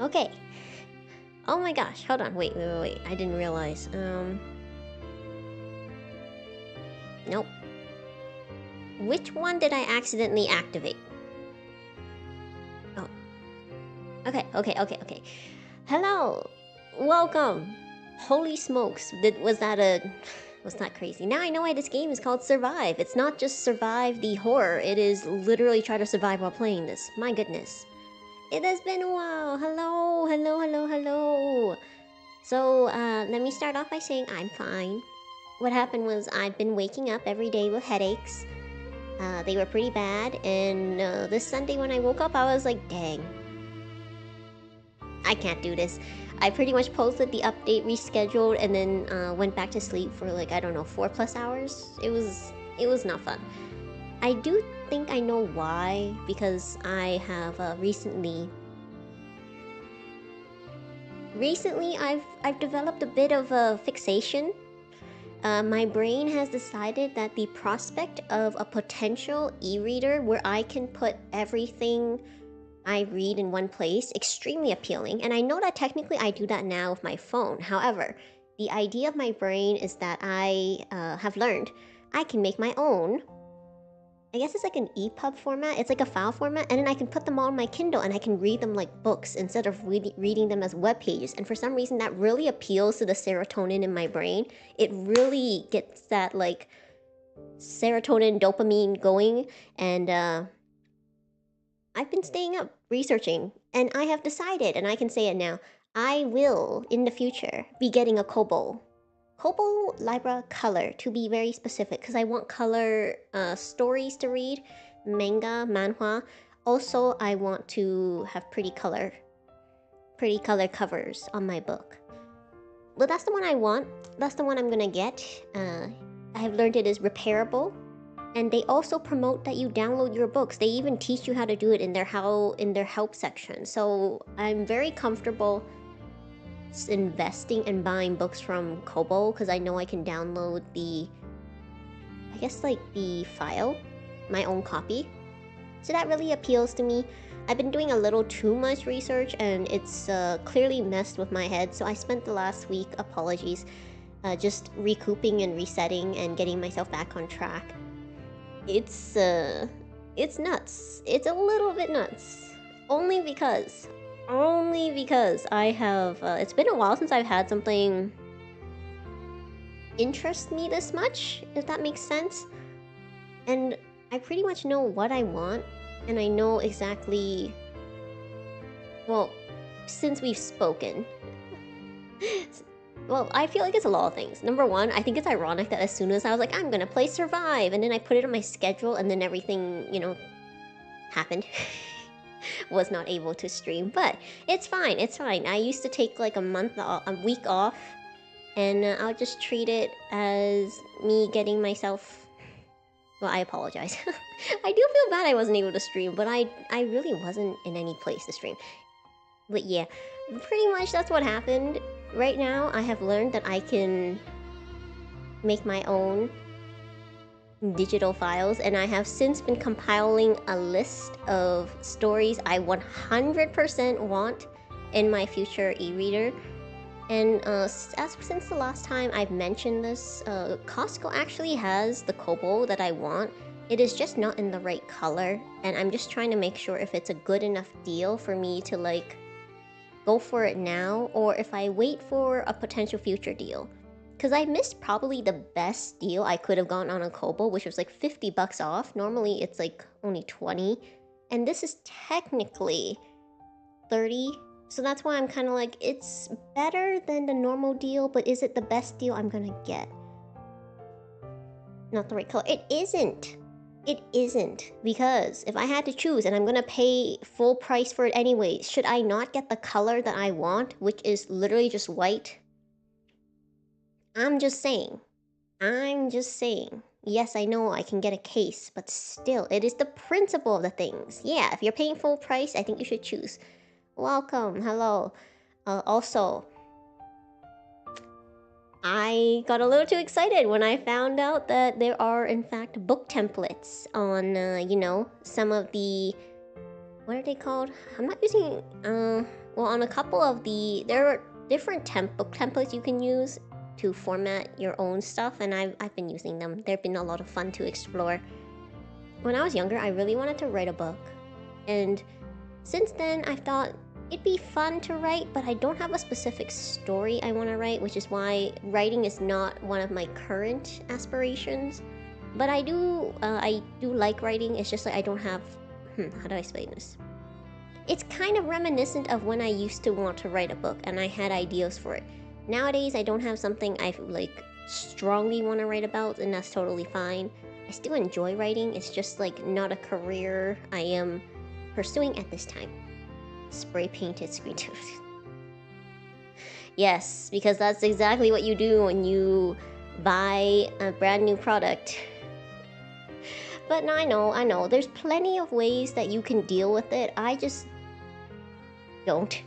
Okay. Oh my gosh, hold on, wait. I didn't realize. Nope. Which one did I accidentally activate? Oh. Okay. Hello! Welcome! Holy smokes, was that crazy? Now I know why this game is called Survive. It's not just survive the horror, it is literally try to survive while playing this. My goodness. It has been a while. Hello. So, let me start off by saying I'm fine. What happened was I've been waking up every day with headaches. They were pretty bad, and this Sunday when I woke up, I was like, dang. I can't do this. I pretty much posted the update, rescheduled, and then went back to sleep for like, I don't know, 4+ hours. It was not fun. I do think I know why, because I have recently I've developed a bit of a fixation. My brain has decided that the prospect of a potential e-reader where I can put everything I read in one place extremely appealing, and I know that technically I do that now with my phone. However, the idea of my brain is that I have learned I can make my own. I guess it's like an EPUB format. It's like a file format, and then I can put them all on my Kindle and I can read them like books instead of reading them as web pages. And for some reason, that really appeals to the serotonin in my brain. It really gets that like serotonin, dopamine going, and I've been staying up researching, and I have decided, and I can say it now, I will, in the future, be getting a Kobo. Kobo Libra Color, to be very specific, because I want color stories to read, manga, manhwa. Also, I want to have pretty color covers on my book. Well, that's the one I want. That's the one I'm gonna get. I have learned it is repairable. And they also promote that you download your books. They even teach you how to do it in their help section. So I'm very comfortable investing and buying books from Kobo because I know I can download the file, my own copy. So that really appeals to me. I've been doing a little too much research and it's clearly messed with my head. So I spent the last week, apologies, just recouping and resetting and getting myself back on track. It's nuts. It's a little bit nuts. Only because I have, it's been a while since I've had something interest me this much, if that makes sense. And I pretty much know what I want, and I know exactly, well, since we've spoken, well, I feel like it's a lot of things. Number one, I think it's ironic that as soon as I was like, I'm gonna play Survive, and then I put it on my schedule, and then everything, happened. Was not able to stream, but it's fine. I used to take like a week off, and I'll just treat it as me getting myself. Well, I apologize. I do feel bad I wasn't able to stream, but I really wasn't in any place to stream. But yeah, pretty much that's what happened. Right now, I have learned that I can make my own digital files, and I have since been compiling a list of stories I 100% want in my future e-reader. And since the last time I've mentioned this, Costco actually has the Kobo that I want. It is just not in the right color, and I'm just trying to make sure if it's a good enough deal for me to like go for it now, or if I wait for a potential future deal. Because I missed probably the best deal I could have gotten on a Kobo, which was like $50 off. Normally it's like only 20, and this is technically 30. So that's why I'm kind of like, it's better than the normal deal, but is it the best deal I'm gonna get? Not the right color. It isn't. It isn't, because if I had to choose and I'm gonna pay full price for it anyway, should I not get the color that I want, which is literally just white? I'm just saying. Yes, I know I can get a case, but still, it is the principle of the things. Yeah, if you're paying full price, I think you should choose. Welcome, hello. Also, I got a little too excited when I found out that there are, in fact, book templates on, some of the... What are they called? I'm not using... Well, on a couple of there are different book templates you can use to format your own stuff, and I've been using them. They've been a lot of fun to explore. When I was younger, I really wanted to write a book, and since then I've thought it'd be fun to write, but I don't have a specific story I want to write, which is why writing is not one of my current aspirations. But I do like writing. It's just like I don't have how do I explain this? It's kind of reminiscent of when I used to want to write a book and I had ideas for it. Nowadays, I don't have something I like strongly want to write about, and that's totally fine. I still enjoy writing. It's just like not a career I am pursuing at this time. Spray painted screen. Yes, because that's exactly what you do when you buy a brand new product. But I know, there's plenty of ways that you can deal with it. I just don't.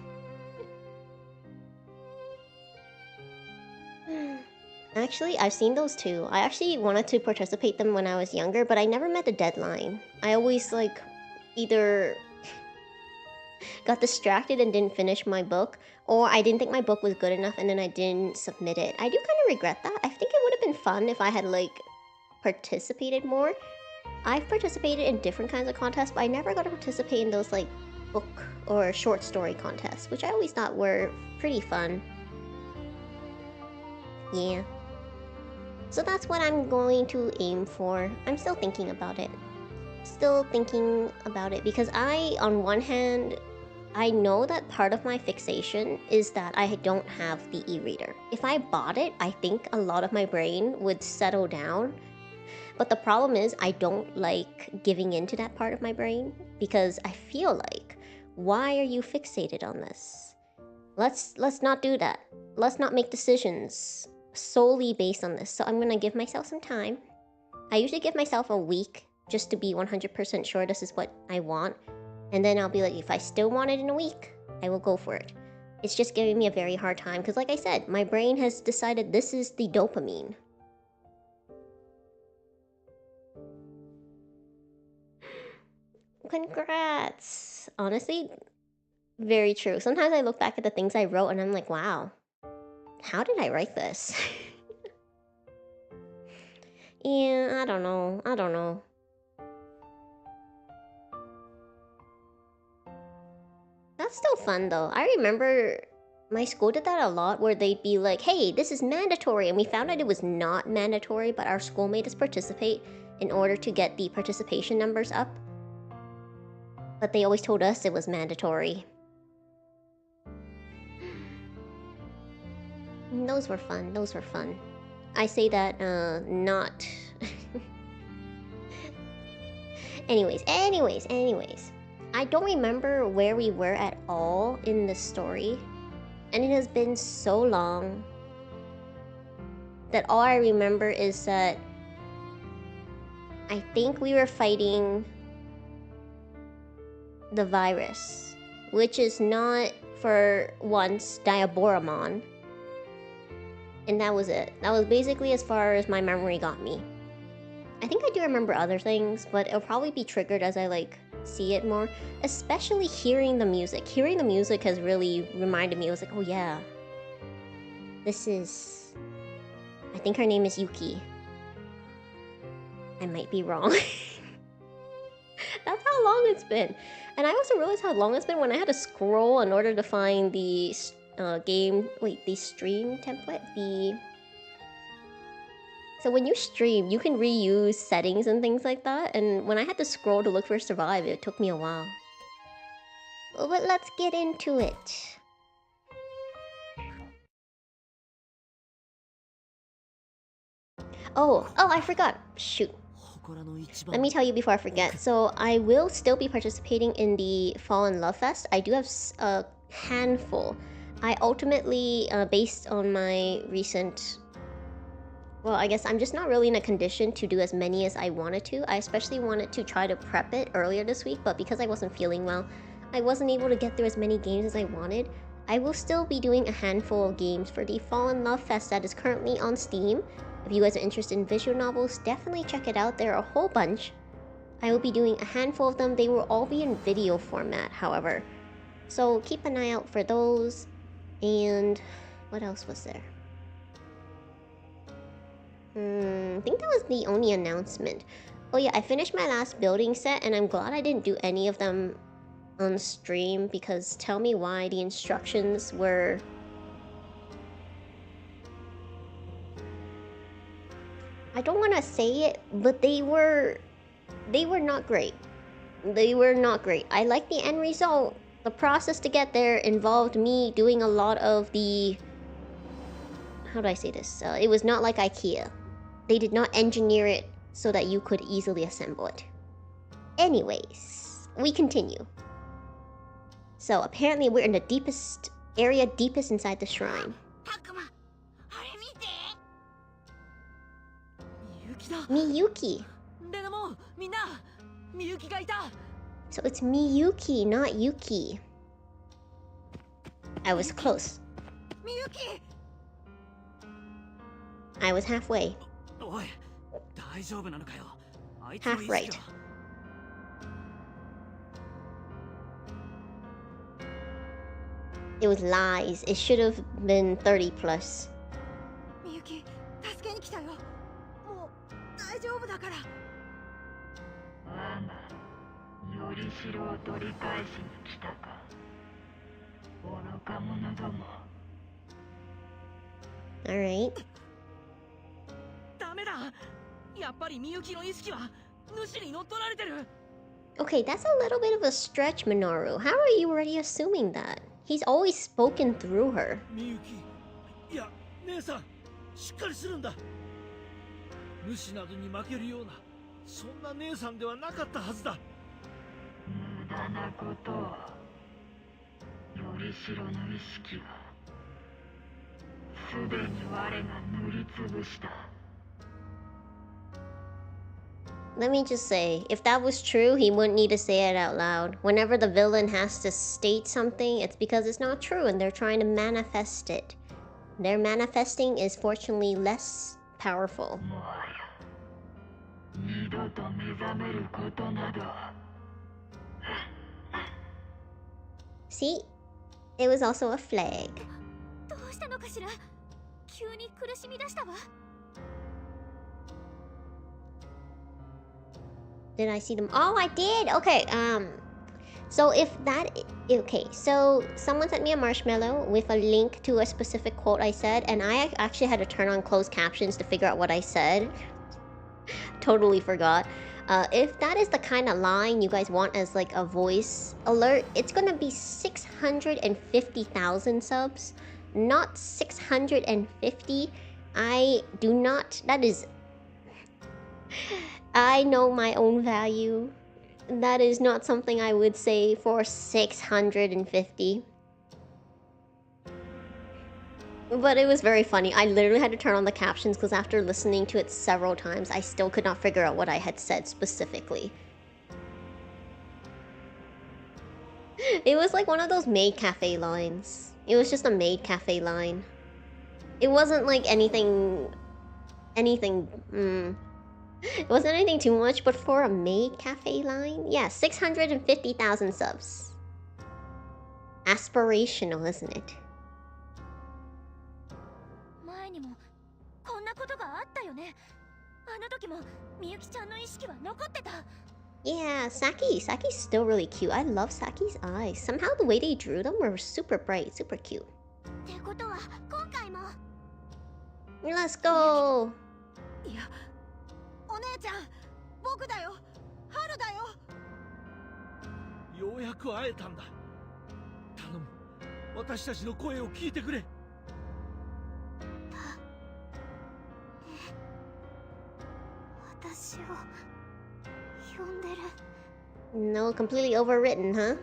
Actually, I've seen those too. I actually wanted to participate them when I was younger, but I never met the deadline. I always like either got distracted and didn't finish my book, or I didn't think my book was good enough and then I didn't submit it. I do kind of regret that. I think it would have been fun if I had like participated more. I've participated in different kinds of contests, but I never got to participate in those like book or short story contests, which I always thought were pretty fun. Yeah. So that's what I'm going to aim for. I'm still thinking about it. Because on one hand, I know that part of my fixation is that I don't have the e-reader. If I bought it, I think a lot of my brain would settle down. But the problem is I don't like giving into that part of my brain, because I feel like, why are you fixated on this? Let's not do that. Let's not make decisions solely based on this. So I'm gonna give myself some time. I usually give myself a week just to be 100% sure this is what I want. And then I'll be like, if I still want it in a week, I will go for it. It's just giving me a very hard time because, like I said, my brain has decided this is the dopamine. Congrats! Honestly, very true. Sometimes I look back at the things I wrote and I'm like, wow, how did I write this? Yeah, I don't know. That's still fun though. I remember my school did that a lot, where they'd be like, hey, this is mandatory, and we found out it was not mandatory, but our school made us participate in order to get the participation numbers up. But they always told us it was mandatory. Those were fun. I say that, not... Anyways. I don't remember where we were at all in the story. And it has been so long that all I remember is that I think we were fighting the virus, which is not, for once, Diaboramon. And that was it. That was basically as far as my memory got me. I think I do remember other things, but it'll probably be triggered as I like see it more. Especially hearing the music. Hearing the music has really reminded me. It was like, oh yeah, this is... I think her name is Yuki. I might be wrong. That's how long it's been. And I also realized how long it's been when I had to scroll in order to find the the stream template. So when you stream, you can reuse settings and things like that. And when I had to scroll to look for Survive, it took me a while. But let's get into it. Oh, I forgot. Shoot. Let me tell you before I forget. So I will still be participating in the Fall in Love Fest. I do have a handful. I ultimately, based on my recent... Well, I guess I'm just not really in a condition to do as many as I wanted to. I especially wanted to try to prep it earlier this week, but because I wasn't feeling well, I wasn't able to get through as many games as I wanted. I will still be doing a handful of games for the Fall in Love Fest that is currently on Steam. If you guys are interested in visual novels, definitely check it out. There are a whole bunch. I will be doing a handful of them. They will all be in video format, however. So keep an eye out for those. And what else was there? I think that was the only announcement. Oh yeah, I finished my last building set and I'm glad I didn't do any of them on stream because tell me why the instructions were... I don't want to say it, but they were not great. They were not great. I like the end result. The process to get there involved me doing a lot of the... How do I say this? It was not like IKEA. They did not engineer it so that you could easily assemble it. Anyways, we continue. So apparently we're in the deepest area, deepest inside the shrine. Miyuki. So it's Miyuki, not Yuki. I was close. I was halfway. Half right. It was lies. It should have been 30 plus. Alright. Okay, that's a little bit of a stretch, Minoru. How are you already assuming that? He's always spoken through her. Let me just say, if that was true, he wouldn't need to say it out loud. Whenever the villain has to state something, it's because it's not true and they're trying to manifest it. Their manifesting is fortunately less powerful. See? It was also a flag. Did I see them? Oh, I did! Okay, so if that... Okay, so someone sent me a marshmallow with a link to a specific quote I said, and I actually had to turn on closed captions to figure out what I said. Totally forgot. If that is the kind of line you guys want as like a voice alert, it's gonna be 650,000 subs, not 650. I do not... That is... I know my own value. That is not something I would say for 650. But it was very funny. I literally had to turn on the captions because after listening to it several times, I still could not figure out what I had said specifically. It was like one of those maid cafe lines. It was just a maid cafe line. It wasn't like anything... It wasn't anything too much, but for a maid cafe line? Yeah, 650,000 subs. Aspirational, isn't it? Yeah, Saki's still really cute. I love Saki's eyes. Somehow the way they drew them were super bright, super cute. Let's go! No, completely overwritten, huh?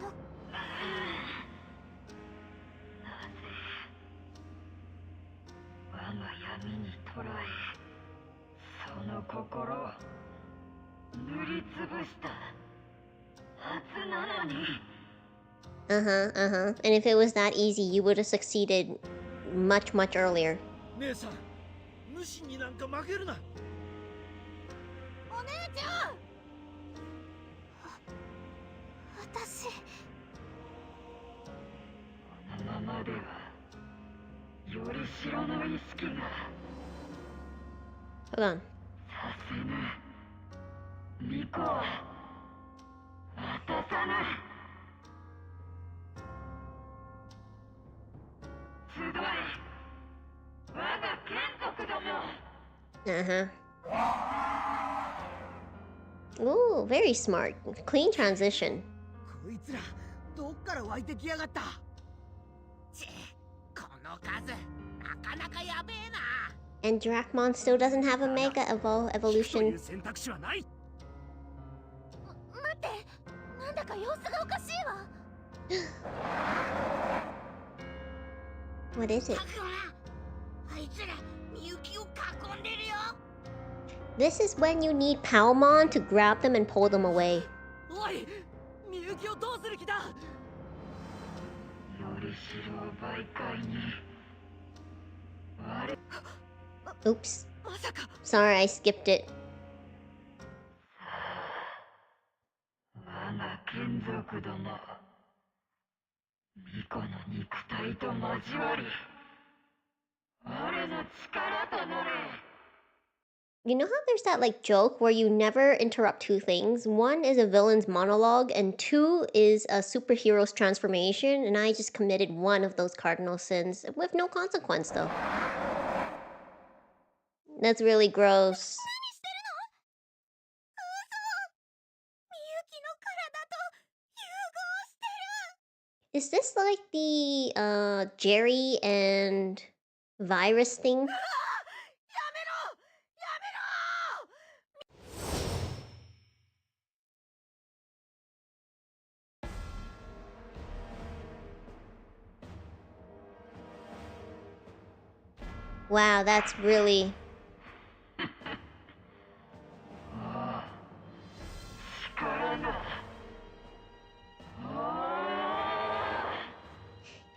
And if it was that easy, you would have succeeded much, much earlier. Hold on. Uh-huh. Ooh, very smart. Clean transition. And Dracmon still doesn't have a Mega Evolution. What is it? This is when you need Palmon to grab them and pull them away. Oops. Sorry, I skipped it. You know how there's that like joke where you never interrupt two things? One is a villain's monologue and two is a superhero's transformation, and I just committed one of those cardinal sins with no consequence though. That's really gross. Is this like the Jerry and virus thing? Wow, that's really...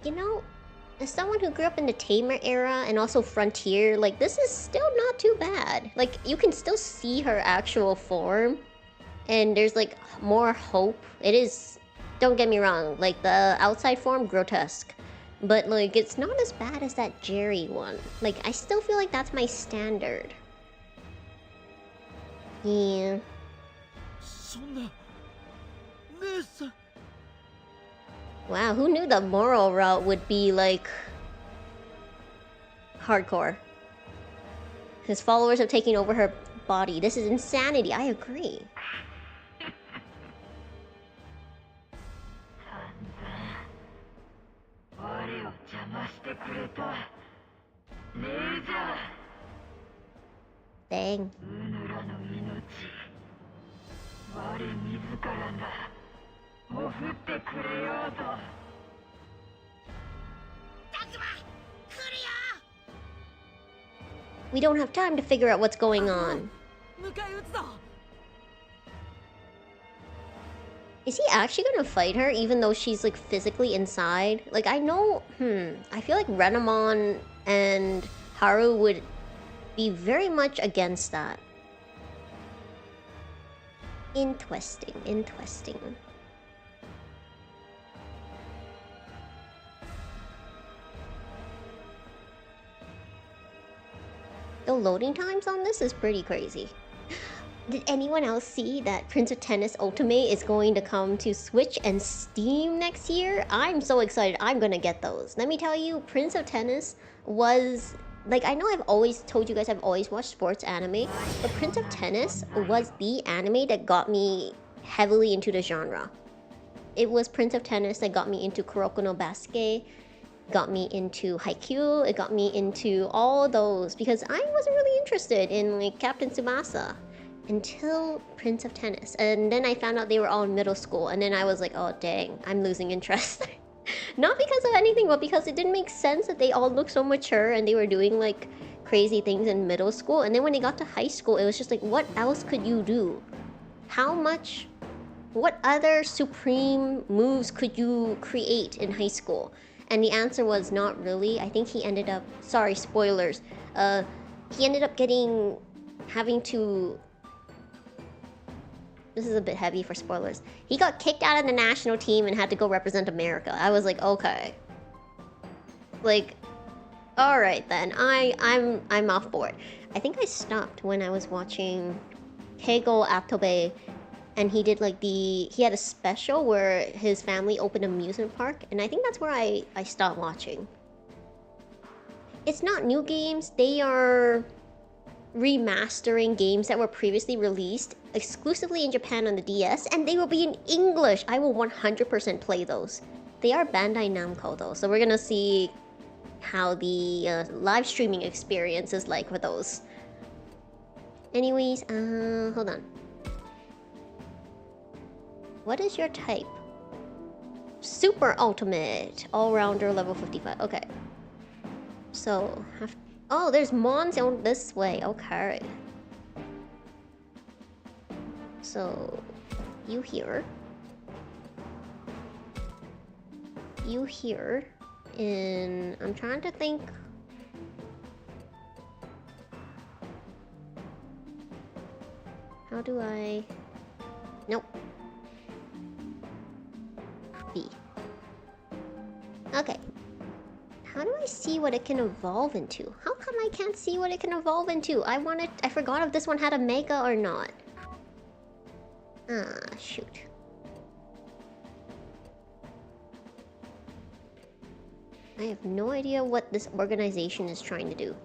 You know, as someone who grew up in the Tamer era and also Frontier, like, this is still not too bad. Like, you can still see her actual form, and there's, like, more hope. It is, don't get me wrong, like, the outside form, grotesque. But, like, it's not as bad as that Jerry one. Like, I still feel like that's my standard. Yeah. Wow, who knew the moral route would be, like, hardcore? His followers have taken over her body. This is insanity, I agree. Dang. We don't have time to figure out what's going on. Is he actually gonna fight her even though she's like physically inside? Like I know, I feel like Renamon and Haru would be very much against that. Interesting, interesting. The loading times on this is pretty crazy. Did anyone else see that Prince of Tennis Ultimate is going to come to Switch and Steam next year? I'm so excited. I'm gonna get those. Let me tell you, Prince of Tennis was... Like, I know I've always told you guys I've always watched sports anime, but Prince of Tennis was the anime that got me heavily into the genre. It was Prince of Tennis that got me into Kuroko no Basuke, got me into Haikyuu, it got me into all those, because I wasn't really interested in, like, Captain Tsubasa until Prince of Tennis. And then I found out they were all in middle school, and then I was like, oh dang, I'm losing interest. Not because of anything, but because it didn't make sense that they all looked so mature and they were doing like crazy things in middle school. And then when they got to high school, it was just like, what else could you do? What other supreme moves could you create in high school? And the answer was not really. I think he ended up, sorry, spoilers. He ended up having to... This is a bit heavy for spoilers. He got kicked out of the national team and had to go represent America. I was like, okay. Like, all right then. I'm off board. I think I stopped when I was watching Keigo Atobe, and he did like he had a special where his family opened an amusement park, and I think that's where I stopped watching. It's not new games, they are remastering games that were previously released exclusively in Japan on the DS, and they will be in English. I will 100% play those. They are Bandai Namco though, so we're gonna see how the live streaming experience is like with those. Anyways, hold on. What is your type? Super Ultimate. All-rounder level 55. Okay. So, oh, there's Mons on this way. Okay. So, you here. You here. And I'm trying to think. How do I... Nope. B. Okay. How do I see what it can evolve into? How come I can't see what it can evolve into? I forgot if this one had a mega or not. Ah, shoot. I have no idea what this organization is trying to do.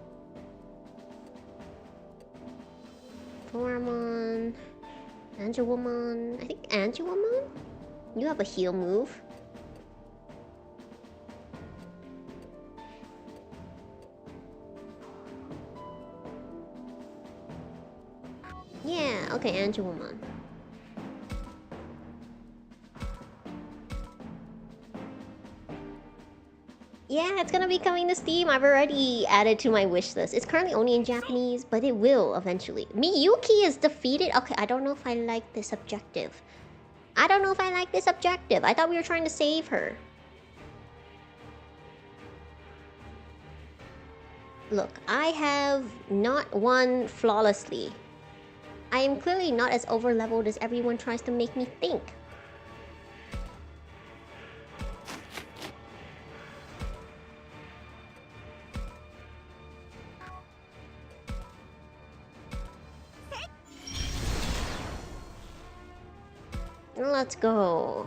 Foramon... Angelwomon... I think Angelwomon? You have a heal move. Yeah, okay, Angelwomon. Yeah, it's gonna be coming to Steam. I've already added to my wish list. It's currently only in Japanese, but it will eventually. Miyuki is defeated? Okay, I don't know if I like this objective. I don't know if I like this objective. I thought we were trying to save her. Look, I have not won flawlessly. I am clearly not as over-leveled as everyone tries to make me think. Let's go.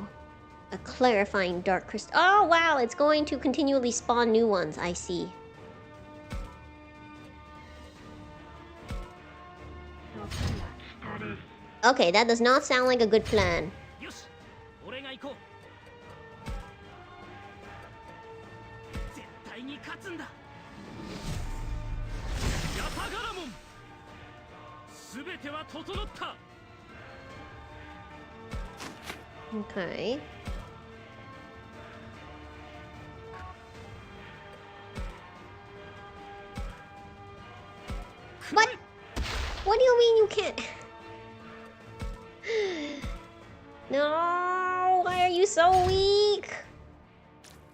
A clarifying dark crystal. Oh wow, it's going to continually spawn new ones, I see. Okay, that does not sound like a good plan. Okay. What? What do you mean you can't? No, why are you so weak?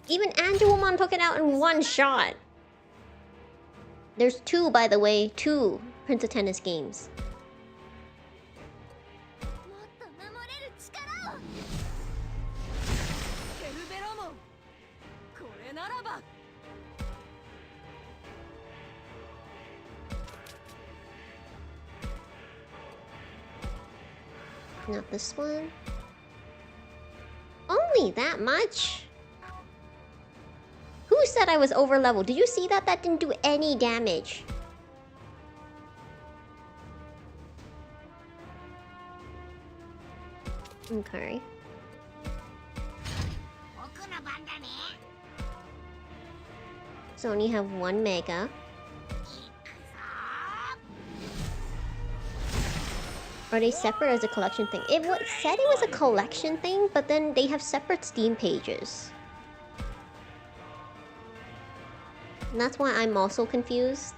Even Angelwomon took it out in one shot. There's two, by the way, two Prince of Tennis games. Not this one. Only that much? Who said I was over leveled? Did you see that? That didn't do any damage. Okay. So only have one mega. Are they separate as a collection thing? It said it was a collection thing, but then they have separate Steam pages. And that's why I'm also confused.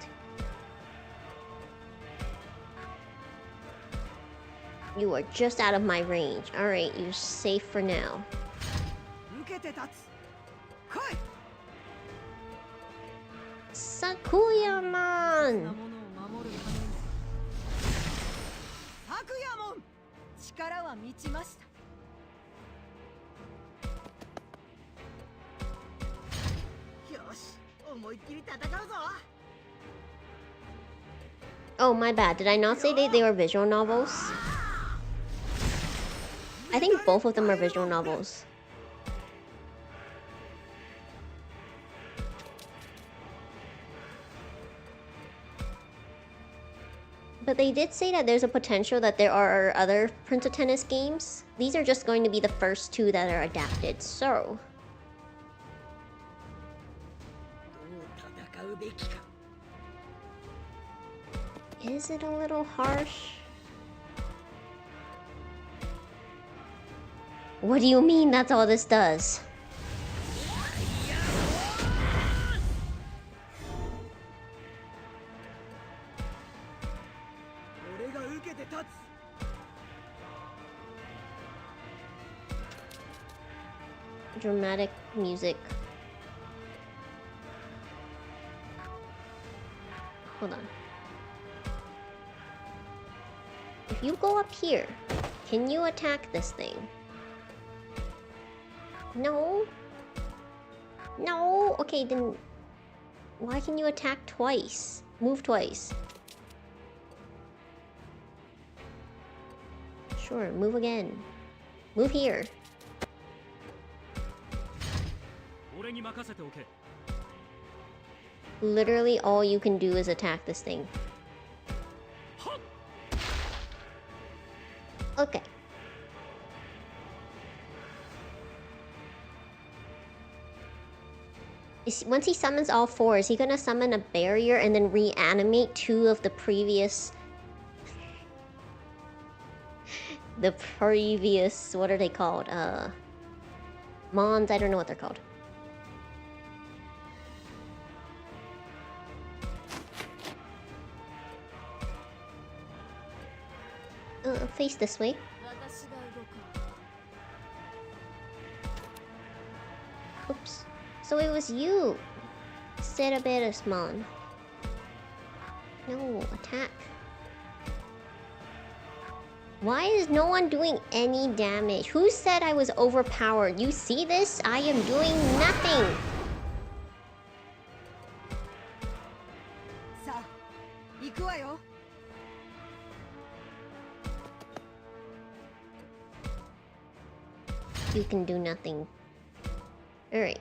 You are just out of my range. Alright, you're safe for now. Sakuya-man! Oh, my bad. Did I not say they were visual novels? I think both of them are visual novels. But they did say that there's a potential that there are other Prince of Tennis games. These are just going to be the first two that are adapted, so... Is it a little harsh? What do you mean that's all this does? Dramatic music. Hold on. If you go up here, can you attack this thing? No. No. Okay, then why can you attack twice? Move twice. Sure, move again. Move here. Literally all you can do is attack this thing. Okay. Once he summons all four, is he gonna summon a barrier and then reanimate two of the previous... what are they called? Mons, I don't know what they're called. Face this way. Oops. So it was you, Cereberusmon. No, attack. Why is no one doing any damage? Who said I was overpowered? You see this? I am doing nothing. You can do nothing. Alright.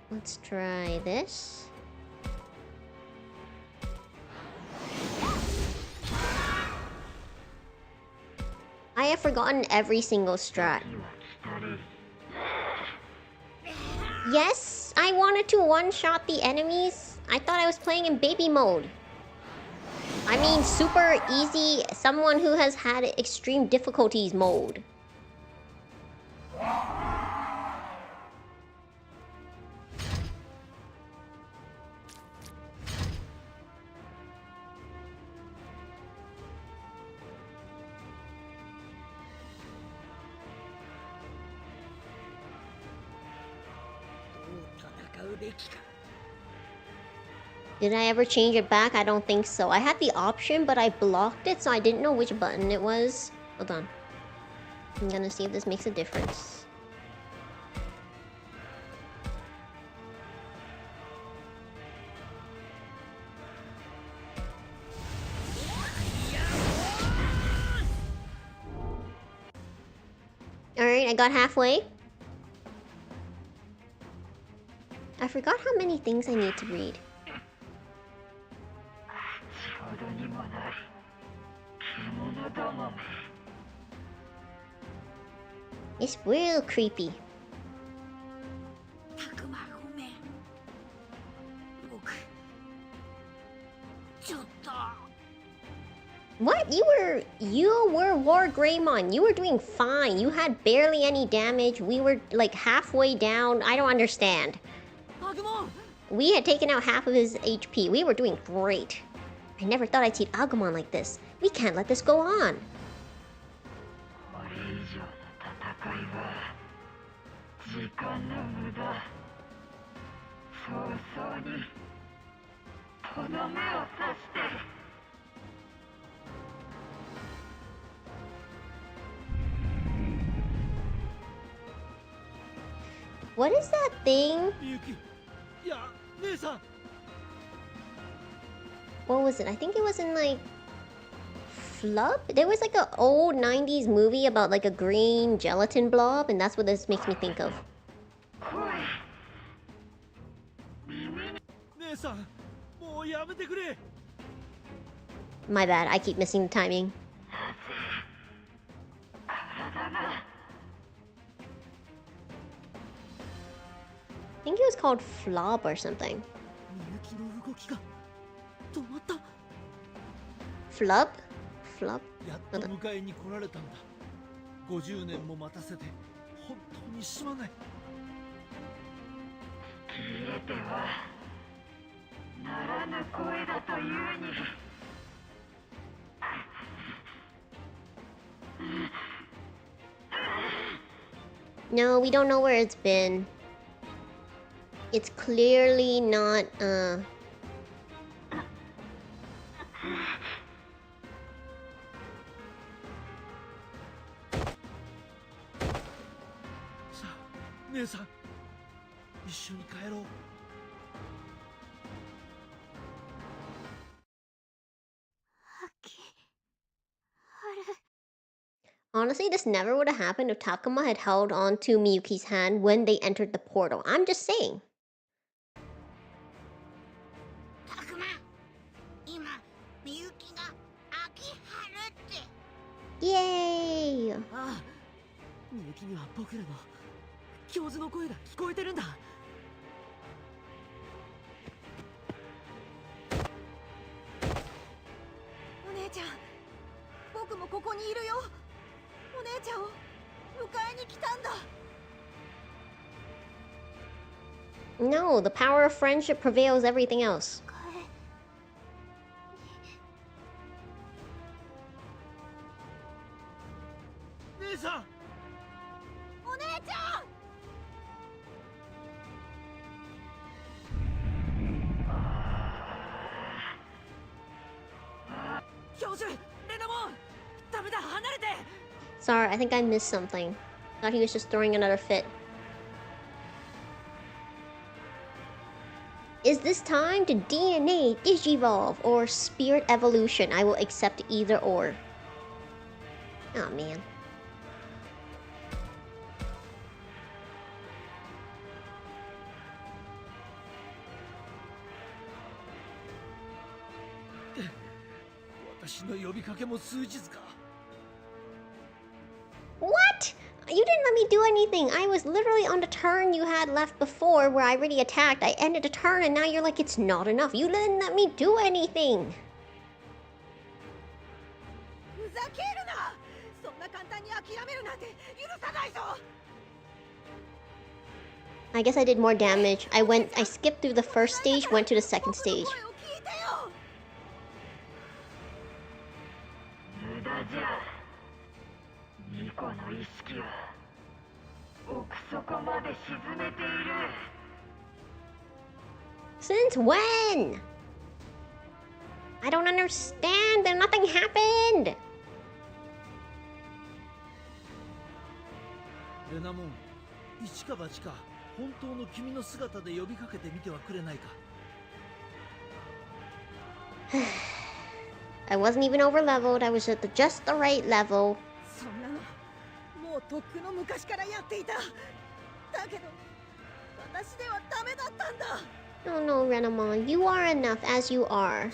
Let's try this. I have forgotten every single strat. Yes, I wanted to one-shot the enemies. I thought I was playing in baby mode. I mean, super easy, someone who has had extreme difficulties mode. Did I ever change it back? I don't think so. I had the option, but I blocked it, so I didn't know which button it was. Hold on. I'm gonna see if this makes a difference. Alright, I got halfway. I forgot how many things I need to read. It's real creepy. What? You were War Greymon. You were doing fine. You had barely any damage. We were like halfway down. I don't understand. We had taken out half of his HP. We were doing great. I never thought I'd see Agumon like this. We can't let this go on. What is that thing? What was it? I think it was in like Flub? There was like an old 90s movie about like a green gelatin blob, and that's what this makes me think of. My bad, I keep missing the timing. I think it was called Flop or something. Flub? Flop? やっと迎えに来られたんだ。50年も待たせて本当にすまない。消えてはならぬ声だというに。No, we don't know where it's been. It's clearly not, Honestly, this never would have happened if Takuma had held on to Miyuki's hand when they entered the portal. I'm just saying. Yay! みゆきには僕らの教授の声が聞こえてるんだ。お姉ちゃん、僕もここにいるよ。お姉ちゃんを迎えに来たんだ。No, the power of friendship prevails everything else. Sorry, I think I missed something. Thought he was just throwing another fit. Is this time to DNA, Digivolve, or Spirit Evolution? I will accept either or. Oh man. What? You didn't let me do anything. I was literally on the turn you had left before where I already attacked. I ended a turn and now you're like, it's not enough. You didn't let me do anything. I guess I did more damage. I skipped through the first stage, went to the second stage. Since when? I don't understand, but nothing happened. I wasn't even over leveled. I was at just the right level. Oh no, Renamon, you are enough as you are.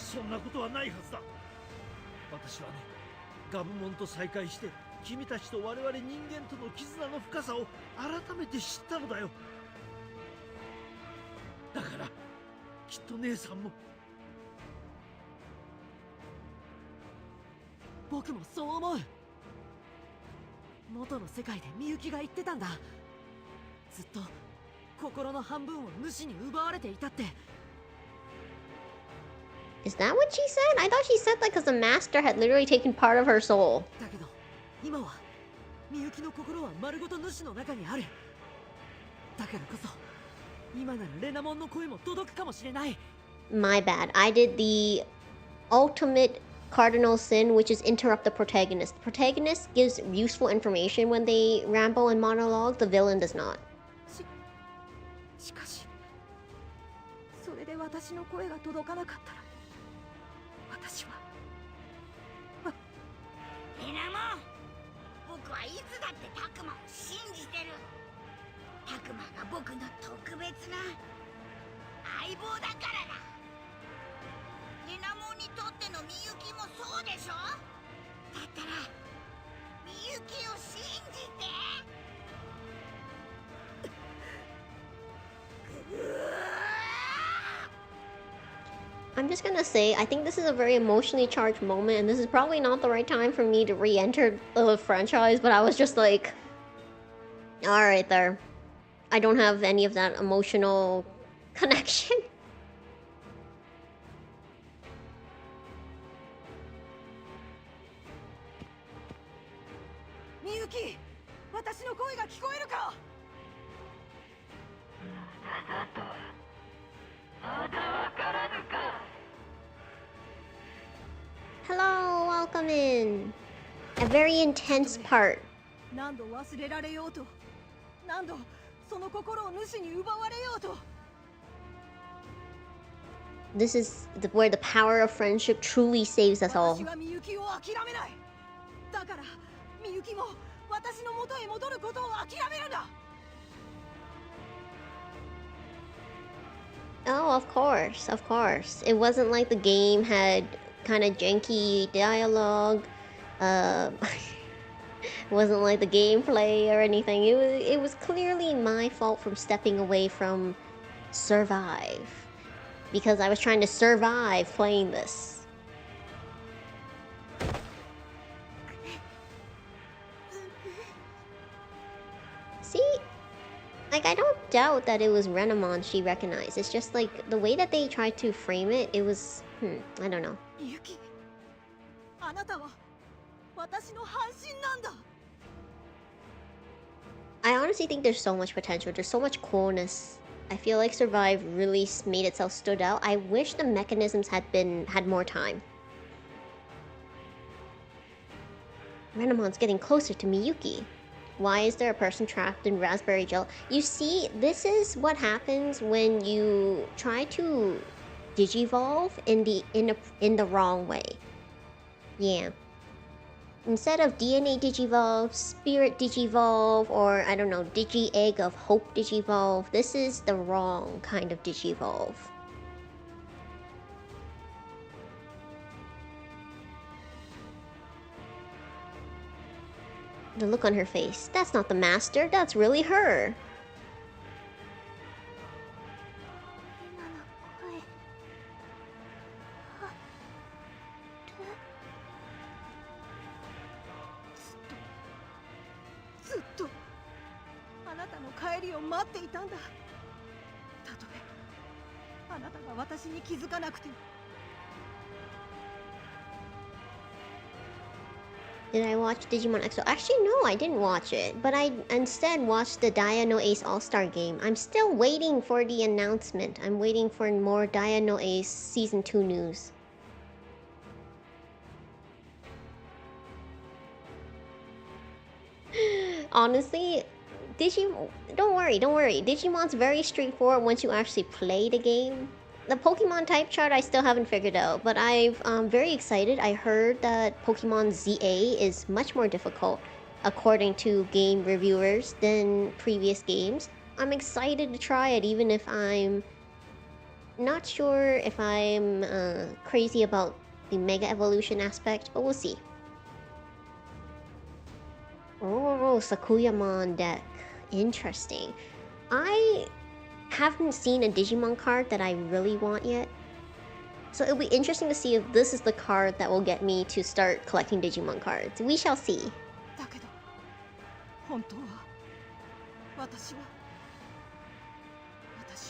Is that what she said? I thought she said that because the master had literally taken part of her soul. My bad. I did the ultimate cardinal sin, which is interrupt the protagonist. The protagonist gives useful information when they ramble and monologue. The villain does not. 私の声が届かなかったら私はレナモン、僕はいつだってタクマを信じてる。タクマが僕の特別な相棒だからだ。レナモンにとってのみゆきもそうでしょ。だったらみゆきを信じて。I'm just gonna say, I think this is a very emotionally charged moment, and this is probably not the right time for me to re-enter the franchise, but I was just like, alright there. I don't have any of that emotional connection. みゆき、私の声が聞こえるか。Hello, welcome in. A very intense part. 何度忘れられようと、何度その心を主に奪われようと。This is where the power of friendship truly saves us all. 私はみゆきを諦めない。だからみゆきも私の元へ戻ることを諦めるな。Oh, of course, of course. It wasn't like the game had kind of janky dialogue. It wasn't like the gameplay or anything. It was clearly my fault from stepping away from Survive, because I was trying to survive playing this. See? Like, I don't doubt that it was Renamon she recognized. It's just like the way that they tried to frame it, it was... I don't know. みゆき、あなたは私の半身なんだ。I honestly think there's so much potential. There's so much coolness. I feel like Survive really made itself stood out. I wish the mechanisms had more time. Renamon's getting closer to Miyuki. Why is there a person trapped in raspberry gel? You see, this is what happens when you try to digivolve in the wrong way. Yeah. Instead of DNA Digivolve, Spirit Digivolve, or I don't know, Digi-Egg of Hope Digivolve, this is the wrong kind of Digivolve. The look on her face. That's not the master, that's really her. ずっとあなたの帰りを待っていたんだ。たとえあなたが私に気づかなくても。Did I watch Digimon EXO? Actually, no, I didn't watch it. But I instead watched the Dia no Ace All-Star game. I'm still waiting for the announcement. I'm waiting for more Dia no Ace Season 2 news. Honestly, don't worry. Digimon's very straightforward once you actually play the game. The Pokemon type chart I still haven't figured out, but I'm very excited. I heard that Pokemon ZA is much more difficult, according to game reviewers, than previous games. I'm excited to try it, even if I'm not sure if I'm crazy about the Mega Evolution aspect, but we'll see. Oh, Sakuyamon deck. Interesting. I haven't seen a Digimon card that I really want yet. So it'll be interesting to see if this is the card that will get me to start collecting Digimon cards. We shall see. だけど本当は私を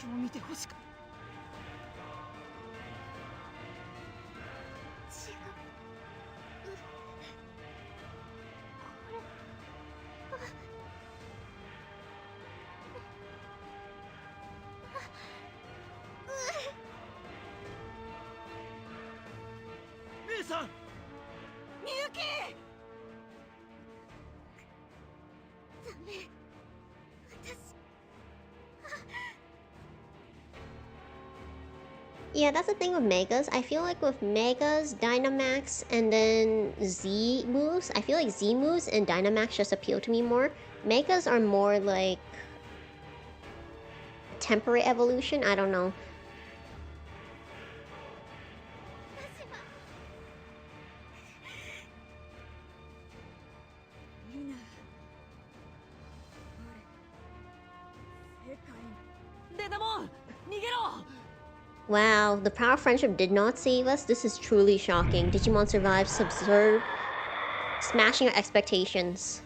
見てほしかった。姉さん、みゆき。ダメ。私 Yeah, that's the thing with Megas. I feel like with Megas, Dynamax, and then Z moves, I feel like Z moves and Dynamax just appeal to me more. Megas are more like temperate evolution. I don't know. Wow, the power of friendship did not save us. This is truly shocking. Digimon Survive, subserve, smashing our expectations.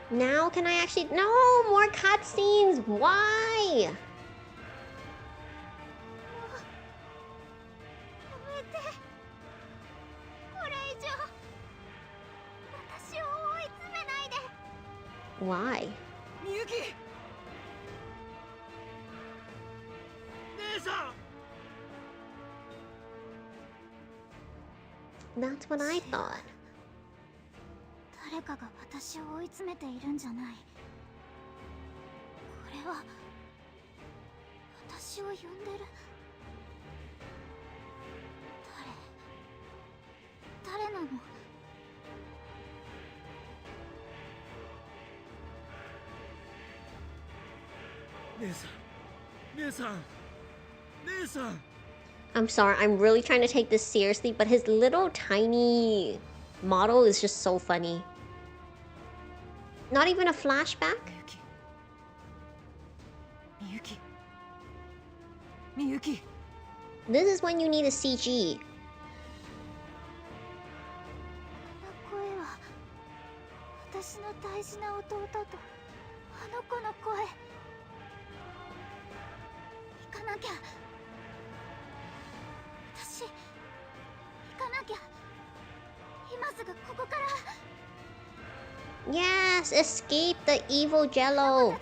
Now can I actually— no more cutscenes? Why? Why? Miyuki! That's what I thought. 誰かが私を追い詰めているんじゃない。これは私を呼んでる。誰なの？姉さん、姉さん、姉さん。 I'm sorry, I'm really trying to take this seriously, but his little tiny model is just so funny. Not even a flashback? Miyuki. Miyuki. This is when you need a CG. この声は私の大事な弟とあの子の声。行かなきゃ。私行かなきゃ。今すぐここから。 Yes, escape the evil Jello.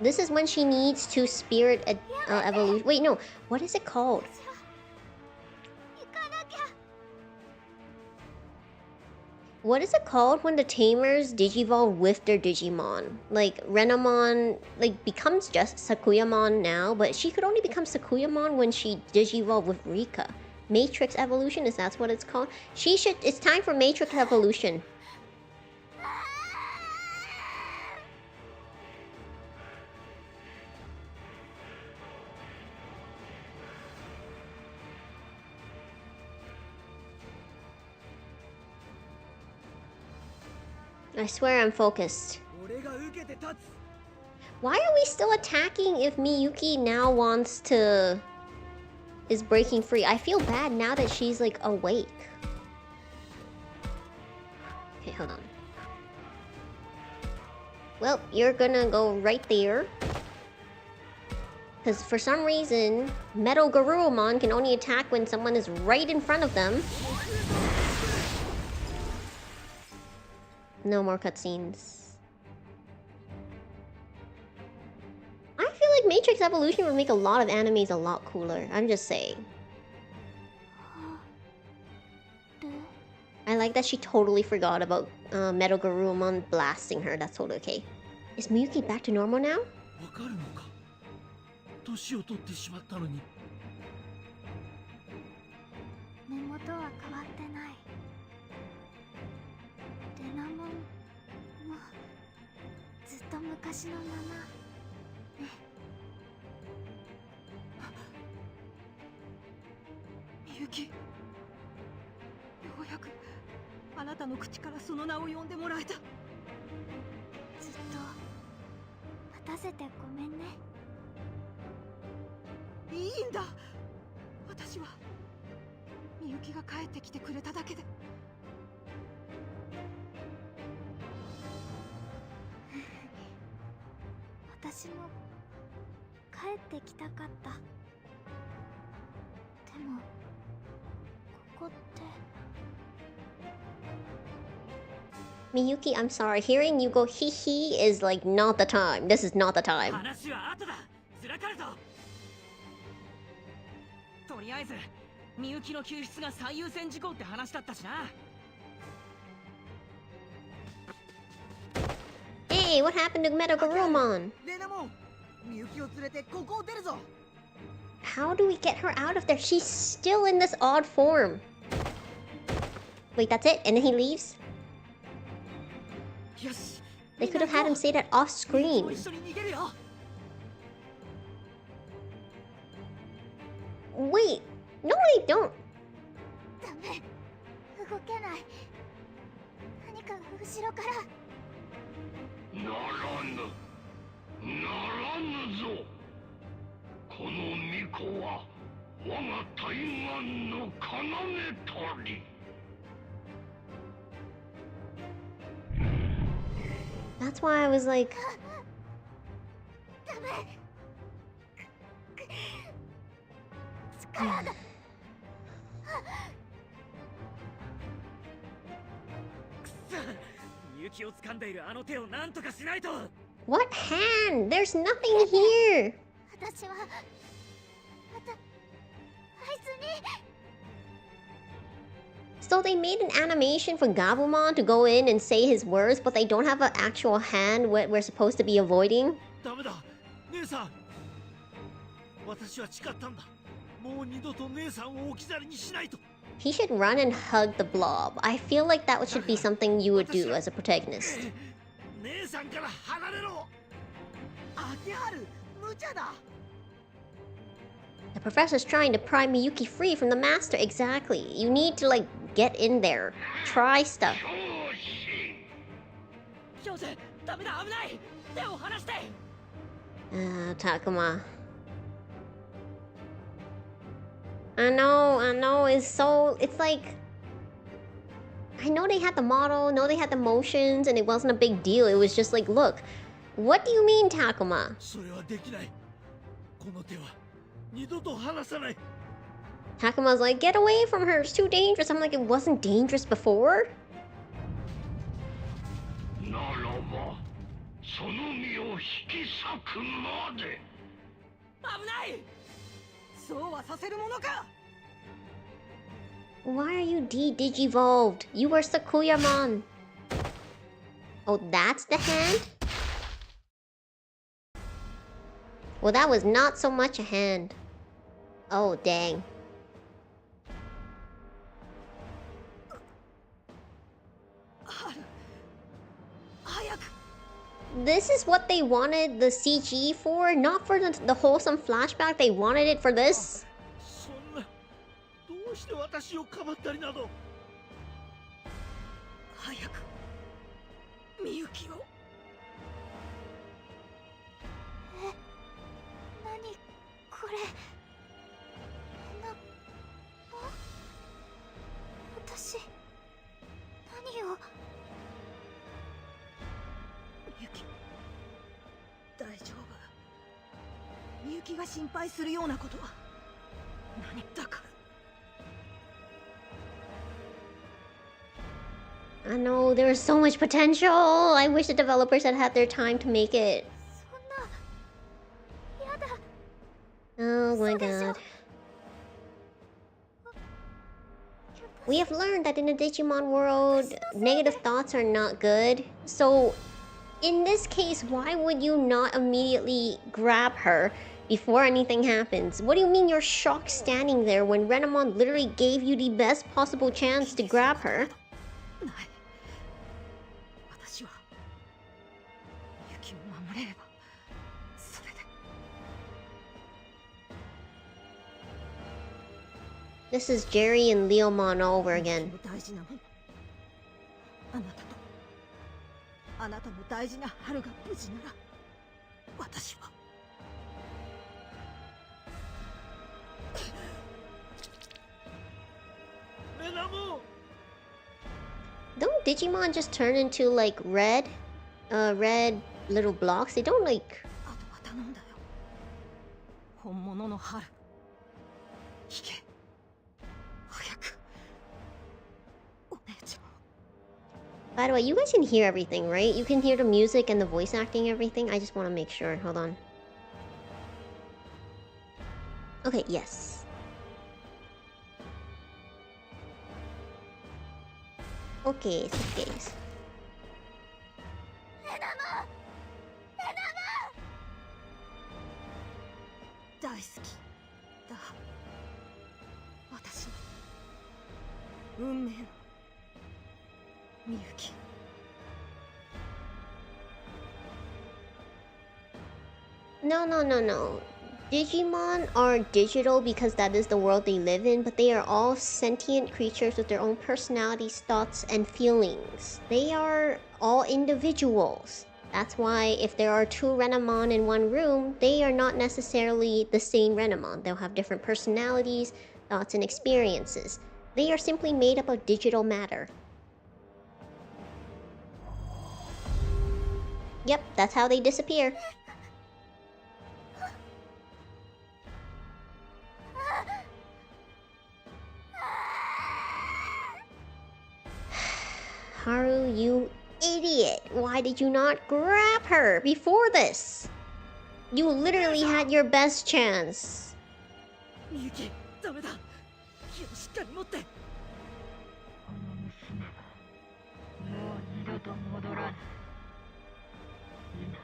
This is when she needs to spirit evolution. Wait, no. What is it called? What is it called when the tamers digivolve with their Digimon? Like, Renamon, like, becomes just Sakuyamon now, but she could only become Sakuyamon when she digivolved with Rika. Matrix evolution, is that what it's called? It's time for Matrix evolution. I swear I'm focused. Why are we still attacking if Miyuki now is breaking free? I feel bad now that she's like awake. Okay, hold on. Well, you're gonna go right there. Because for some reason, Metal Garurumon can only attack when someone is right in front of them. No more cutscenes. I feel like Matrix Evolution would make a lot of animes a lot cooler. I'm just saying. I like that she totally forgot about Metal Garurumon blasting her. That's totally okay. Is Miyuki back to normal now? わかるのか。年を取ってしまったのに。目元は変わってない。レナモンもずっと昔のままね。みゆき、ようやくあなたの口からその名を呼んでもらえた。ずっと待たせてごめんね。いいんだ。私はみゆきが帰ってきてくれただけで。私も帰ってきたかった。でもここって Miyuki, I'm sorry. Hearing you go hee hee is like not the time. This is not the time. 話は後だ。ずらかるぞ。とりあえずみゆきの救出が最優先事項って話だったしな。 Hey, what happened to Metagarurumon? レナモン、みゆきを連れてここを出るぞ。 How do we get her out of there? She's still in this odd form. Wait, that's it? And then he leaves? よし。 They could have had him say that off screen. 一緒に逃げるよ。 Wait, no they don't. ダメ、動けない。何か後ろから。ならぬ、ならぬぞ。この巫女は我が対岸の要たり。 That's why I was like, ダメ。力が。みゆきを掴んでいるあの手をなんとかしないと。 what hand? There's nothing here. 私はあいつに。 So they made an animation for Gabumon to go in and say his words, but they don't have an actual hand what we're supposed to be avoiding? ダメだ、姉さん。私は誓ったんだ。もう二度と姉さんを置き去りにしないと。 He should run and hug the blob. I feel like that should be something you would do as a protagonist. 姉さんから離れろ。秋春、無茶だ。 The professor's trying to pry Miyuki free from the master. Exactly. You need to, like, get in there. Try stuff. 教授、ダメだ、危ない。手を離して。 Takuma. I know, it's like... I know they had the model, know they had the motions, and it wasn't a big deal. It was just like, look, what do you mean, Takuma? それはできない。この手は二度と離さない。 Takuma's like, get away from her, it's too dangerous. I'm like, it wasn't dangerous before? ならば、その身を引き裂くまで。危ない。そうはさせるものか。 Why are you de-digivolved? You were Sakuyamon. Oh, that's the hand? Well, that was not so much a hand. Oh, dang. This is what they wanted the CG for? Not for the wholesome flashback? They wanted it for this? そんな、どうして私をかばったりなど。早くみゆきを。何これ。私何を。みゆき、大丈夫。みゆきが心配するようなことは何だから。 I know, there was so much potential! I wish the developers had had their time to make it. そんな。やだ。 Oh my god. We have learned that in the Digimon world, negative thoughts are not good. So, in this case, why would you not immediately grab her before anything happens? What do you mean you're shocked standing there when Renamon literally gave you the best possible chance to grab her? ない。私はみゆきを守れればそれで。 This is Jerry and Leomon all over again. 大事なもの。あなたとあなたの大事な春が無事なら私は。 レナモン。 Don't Digimon just turn into like red little blocks? They don't like... あとは頼んだよ。本物の春。行け。早く。お姉ち By the way, you guys can hear everything, right? You can hear the music and the voice acting, everything. I just want to make sure. Hold on. Okay, yes. Okay, okay. 大好きだ私の運命のみゆき No, no, no, no. Digimon are digital because that is the world they live in, but they are all sentient creatures with their own personalities, thoughts, and feelings. They are all individuals. That's why if there are two Renamon in one room, they are not necessarily the same Renamon. They'll have different personalities, thoughts, and experiences. They are simply made up of digital matter. Yep, that's how they disappear. Haru, you idiot! Why did you not grab her before this? You literally had your best chance. みゆきダメだ気をしっかり持ってこの娘はもう二度と戻らぬ。今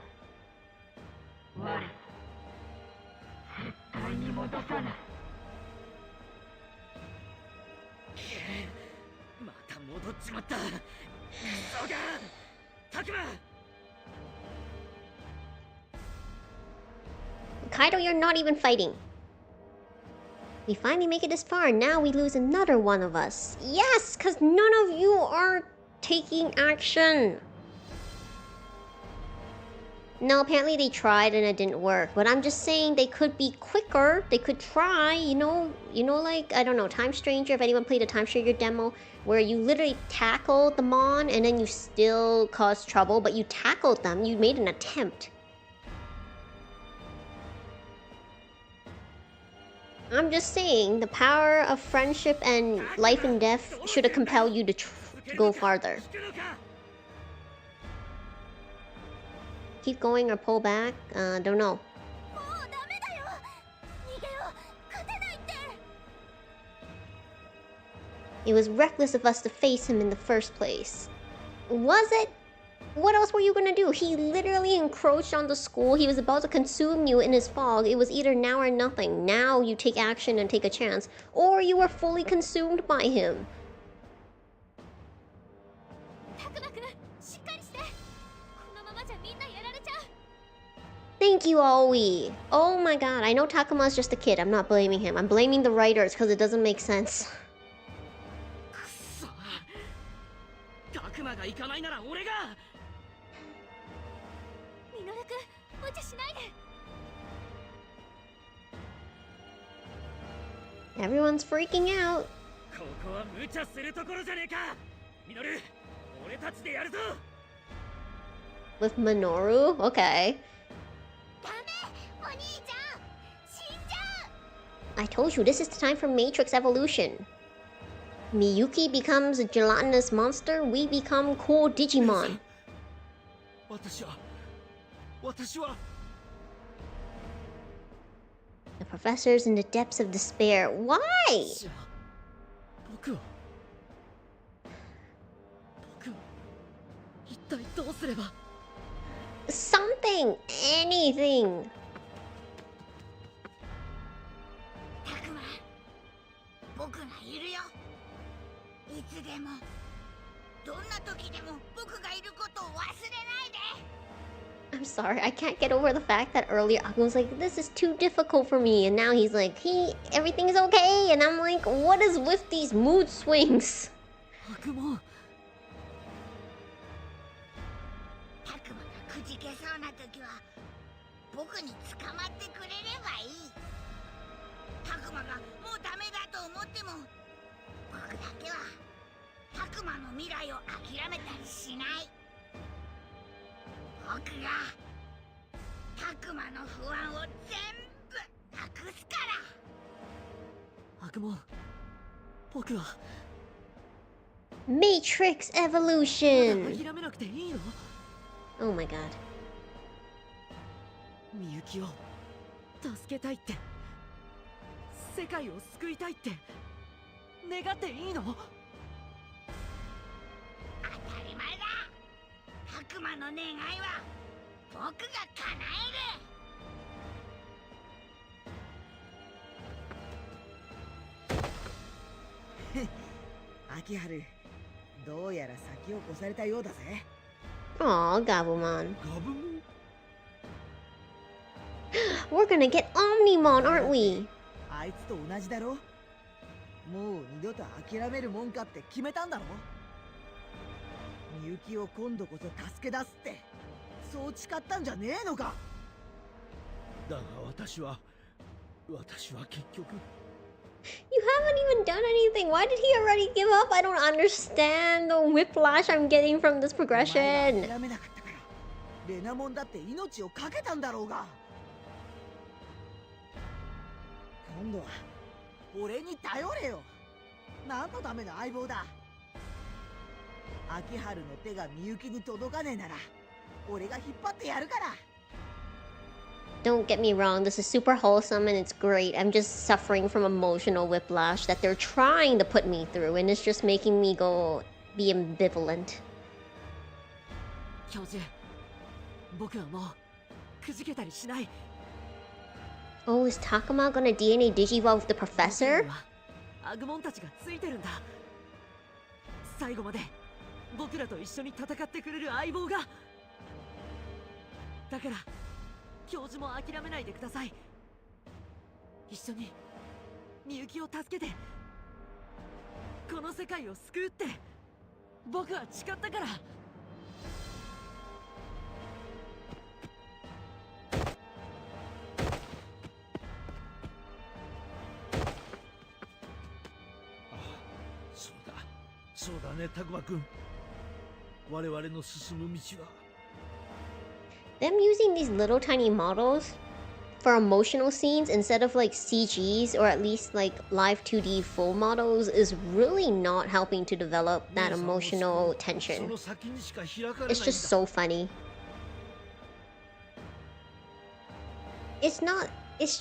我は絶対に戻さない。また戻っちまった。そうか、タクマ。 Kaido, you're not even fighting. We finally make it this far, and now we lose another one of us. Yes, because none of you are taking action. No, apparently they tried and it didn't work. But I'm just saying they could be quicker. They could try, you know, like, I don't know, Time Stranger, if anyone played a Time Stranger demo, where you literally tackled the Mon and then you still caused trouble, but you tackled them, you made an attempt. I'm just saying, the power of friendship and life and death should have compelled you to go farther. Keep going or pull back? Don't know. It was reckless of us to face him in the first place. Was it? What else were you gonna do? He literally encroached on the school. He was about to consume you in his fog. It was either now or nothing. Now you take action and take a chance, or you were fully consumed by him. Thank you, Aoi. Oh my god, I know Takuma's just a kid. I'm not blaming him. I'm blaming the writers because it doesn't make sense. Everyone's freaking out. With Minoru? Okay. I told you, this is the time for Matrix evolution. Miyuki becomes a gelatinous monster, we become cool Digimon. The professor's in the depths of despair. Why? Something! Anything! I'm sorry, I can't get over the fact that earlier Aku was like, this is too difficult for me, and now he's like, everything's okay, and I'm like, what is with these mood swings? Matrix まだ evolution. 諦めなくていいの？ Oh my god. みゆきを助けたいって、世界を救いたいって願っていいの？当たり前だ。悪魔の願いは僕が叶える。秋春、どうやら先を越されたようだぜ。 Aw, Gabumon. ガブモン We're gonna get Omnimon, aren't we? あいつと同じだろ。もう二度と諦めるもんかって決めたんだろ。みゆきを今度こそ助け出すって、そう誓ったんじゃねえのか。だが私は結局 You haven't even done anything. Why did he already give up? I don't understand the whiplash I'm getting from this お前 progression. が諦めなかったからレナモンだって命を懸けたんだろうが。今度は俺に頼れよ。何のための相棒だ。秋春の手がみゆきに届かねえなら俺が引っ張ってやるから。 Don't get me wrong, this is super wholesome and it's great. I'm just suffering from emotional whiplash that they're trying to put me through, and it's just making me be ambivalent. 教授、僕はもうくじけたりしない。 Oh, is Takuma gonna DNA Digivolve with the 僕 professor? にはアグモンたちがついてるんだ。最後まで僕らと一緒に戦ってくれる相棒が。だから教授も諦めないでください。一緒にみゆきを助けてこの世界を救うって僕は誓ったから。そうだね、タクマくん。我々の進む道は Them using these little tiny models for emotional scenes instead of like CGs or at least like live 2D full models is really not helping to develop that emotional tension. その先にしか開かれないんだ。 It's just so funny. It's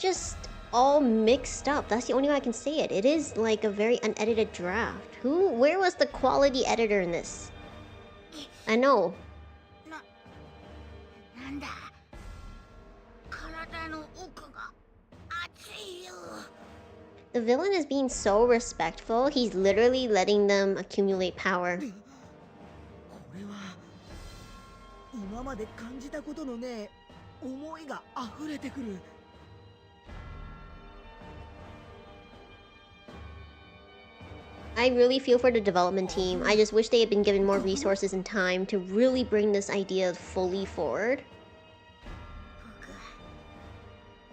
just all mixed up. That's the only way I can say it. It is like a very unedited draft. Where was the quality editor in this? I know. なんだ。体の奥が熱いよ。 The villain is being so respectful. He's literally letting them accumulate power. これは今まで感じたことのねえ思いが溢れてくる。 I really feel for the development team. I just wish they had been given more resources and time to really bring this idea fully forward. 僕は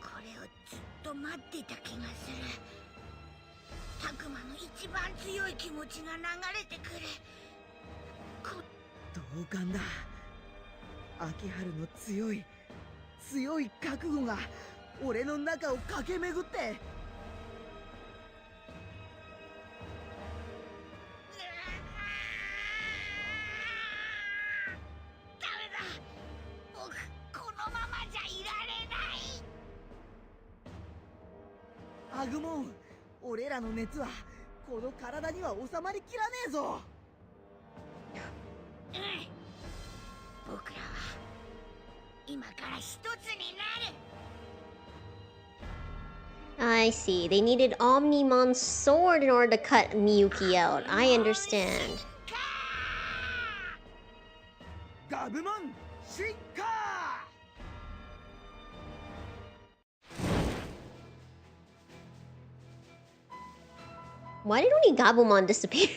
これをずっと待っていた気がする。タクマの一番強い気持ちが流れてくる。同感だ。秋春の強い覚悟が俺の中を駆け巡って。 ダメだ。僕このままじゃいられない。アグモン、俺らの熱はこの体には収まりきらねえぞ。うん。僕らは今から一つになる。 I see. They needed Omnimon's sword in order to cut Miyuki out. I understand. ガブモン進化。 Why did only Gabumon disappear?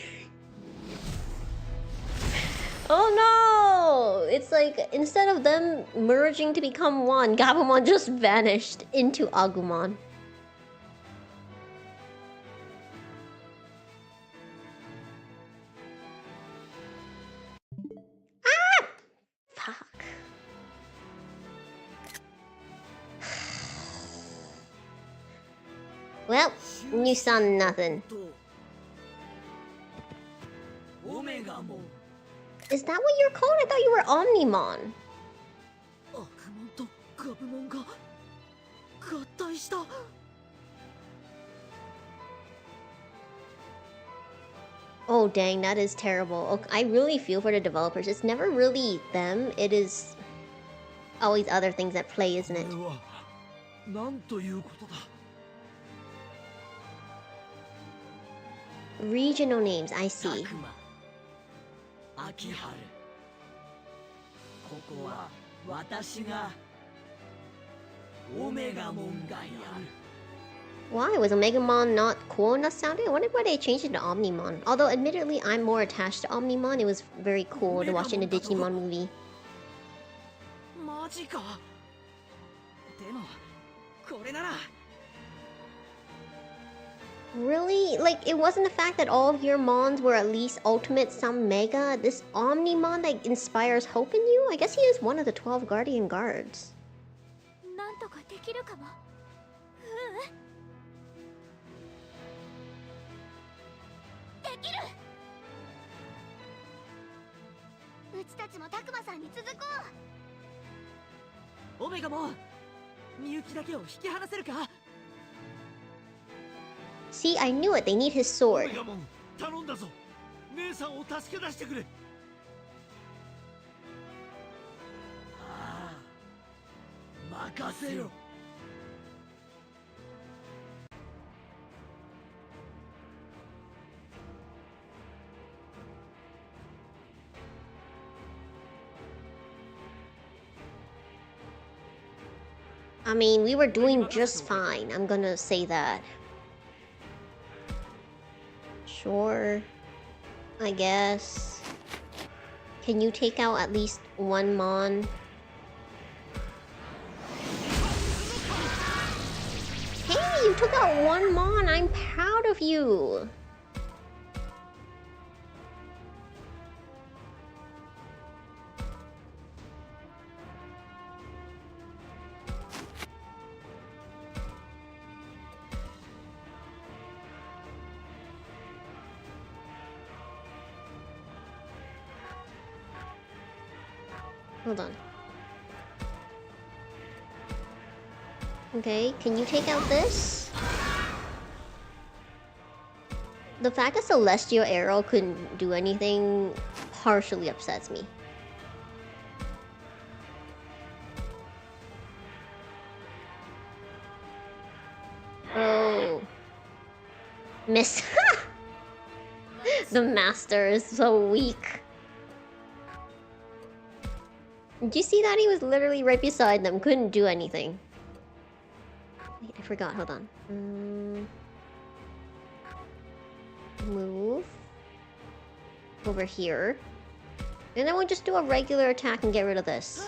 Oh no! It's like instead of them merging to become one, Gabumon just vanished into Agumon. Ah! Fuck. Well, you saw nothing. オメガモン Is that what you're called? I thought you were Omnimon. 悪モンとガブモンが合体した。 Oh dang, that is terrible. Okay, I really feel for the developers. It's never really them. It is always other things at play, isn't it? これはなんということだ。 Regional names, I see. タクマ秋春ここは私がオメガモンがやる。 Why? Was Omegamon not cool enough sounding? I wonder why they changed it to Omnimon. Although, admittedly, I'm more attached to Omnimon. It was very cool to watch in the Digimon movie. マジか。でもこれなら Really? Like, it wasn't the fact that all of your Mons were at least ultimate, some mega? This Omnimon that inspires hope in you? I guess he is one of the 12 Guardian Guards. なんとかできるかも。できる。うちたちもタクマさんに続こオメガモンみゆきだけを引き離せるか。 See, I knew it. They need his オ sword. メガモン頼んだぞ。姉さんを助け出してくれ。ああ任せろ。 I mean, we were doing just fine. I'm gonna say that. Sure. I guess. Can you take out at least one Mon? Hey, you took out one Mon! I'm proud of you! Hold on. Okay, can you take out this? The fact that Celestial Arrow couldn't do anything partially upsets me. Oh. Miss. The master is so weak. Did you see that? He was literally right beside them. Couldn't do anything. Wait, I forgot. Hold on. Move. Over here. And then we'll just do a regular attack and get rid of this.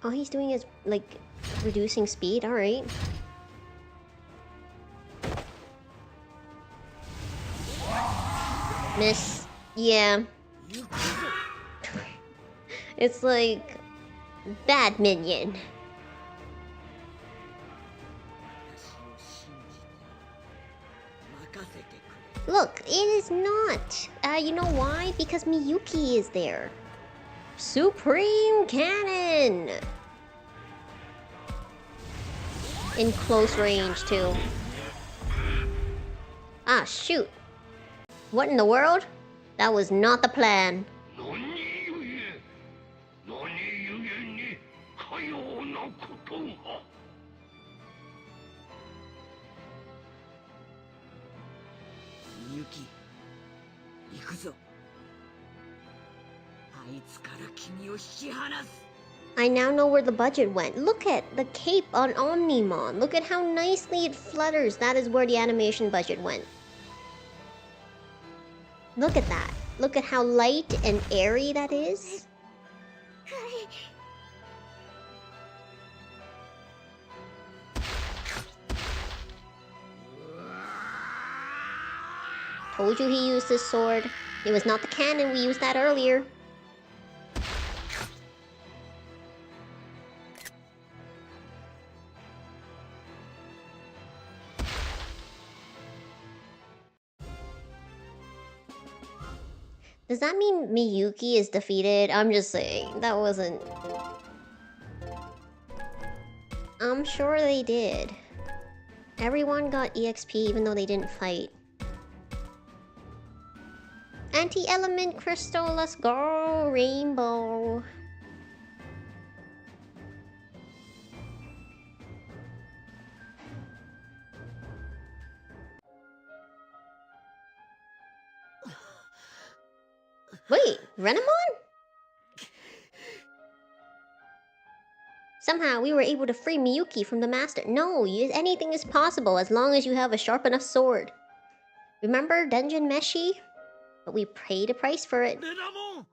All he's doing is, like, reducing speed? Alright. Miss. Yeah. It's like... bad minion. Look, it is not. You know why? Because Miyuki is there. Supreme Cannon! In close range, too. Ah, shoot. What in the world? That was not the plan. 何故にかようなことが。みゆき行くぞ。あいつから君を引き離す。 I now know where the budget went. Look at the cape on Omnimon. Look at how nicely it flutters. That is where the animation budget went. Look at that. Look at how light and airy that is. Told you he used his sword. It was not the cannon, we used that earlier. Does that mean Miyuki is defeated? I'm just saying, that wasn't... I'm sure they did. Everyone got EXP even though they didn't fight. Anti-element crystal, let's go! Rainbow. Wait, Renamon? Somehow we were able to free Miyuki from the master. No, anything is possible as long as you have a sharp enough sword. Remember Dungeon Meshi? But we paid a price for it. レナモン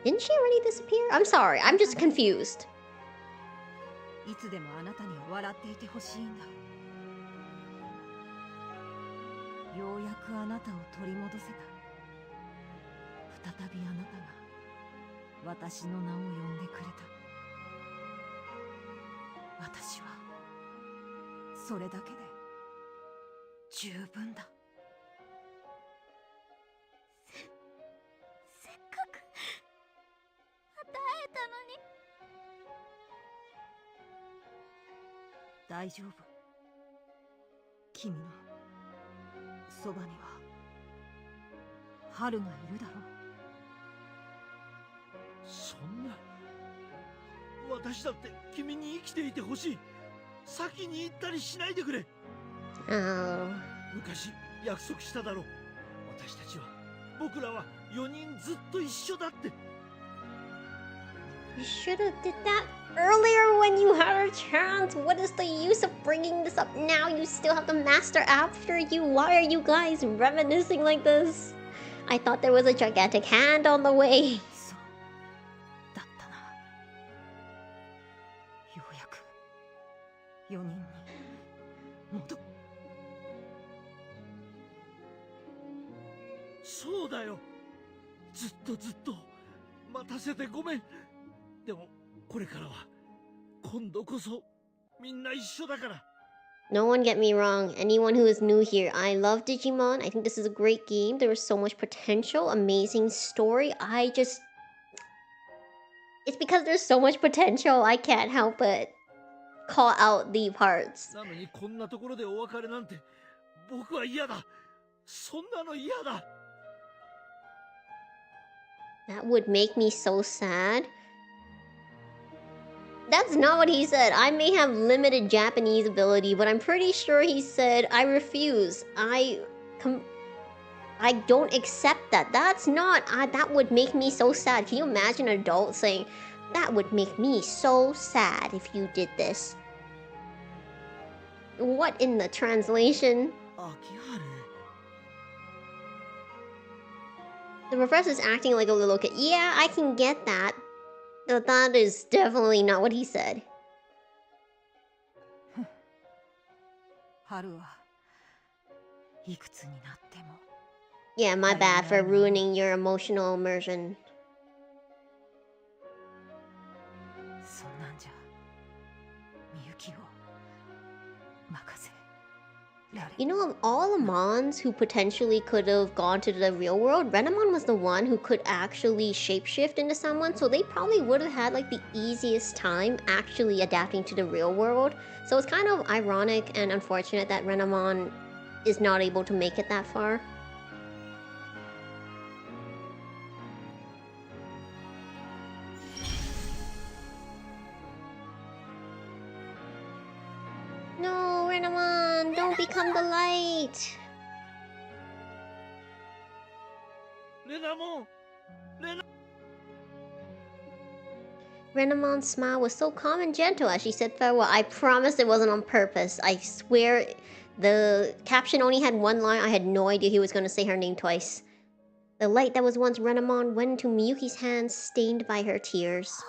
Didn't she already disappear? I'm sorry, I'm just confused. いつでもあなたには笑っていてほしいんだ。ようやくあなたを取り戻せた。再びあなたが私の名を呼んでくれた。私はそれだけで十分だ。せっかく会えたのに。大丈夫。君のそばには春がいるだろう。そんな私だって君に生きていてほしい。先に行ったりしないでくれ。 Oh. 昔約束しただろう。私たちは僕らは4人ずっと一緒だって。 You should have did that earlier when you had a chance. What is the use of bringing this up now? You still have the master after you. Why are you guys reminiscing like this? I thought there was a gigantic hand on the way. そうだったな。ようやく4人に戻っ。そうだよ。ずっとずっと待たせてごめん。でもこれからは今度こそみんな一緒だから。 No one get me wrong. Anyone who is new here, I love Digimon. I think this is a great game. There was so much potential, amazing story. It's because there's so much potential. I can't help but call out the parts. なのにこんなところでお別れなんて僕は嫌だ。そんなの嫌だ。 That would make me so sad. That's not what he said. I may have limited Japanese ability, but I'm pretty sure he said, I refuse. I don't accept that. That's not... that would make me so sad. Can you imagine an adult saying, that would make me so sad if you did this? What in the translation? 秋春。 The professor's acting like a little kid. Yeah, I can get that. But that is definitely not what he said. 春はいくつになっても。 Yeah, my bad for ruining your emotional immersion. そんなんじゃみゆきを任せられ。 You know, of all the Mons who potentially could have gone to the real world, Renamon was the one who could actually shapeshift into someone, so they probably would have had like the easiest time actually adapting to the real world. So it's kind of ironic and unfortunate that Renamon is not able to make it that far. No, Renamon, don't become the light. レナモン。 Renamon's smile was so calm and gentle as she said farewell. I promise it wasn't on purpose. I swear the caption only had one line. I had no idea he was going to say her name twice. The light that was once Renamon went into Miyuki's hands, stained by her tears.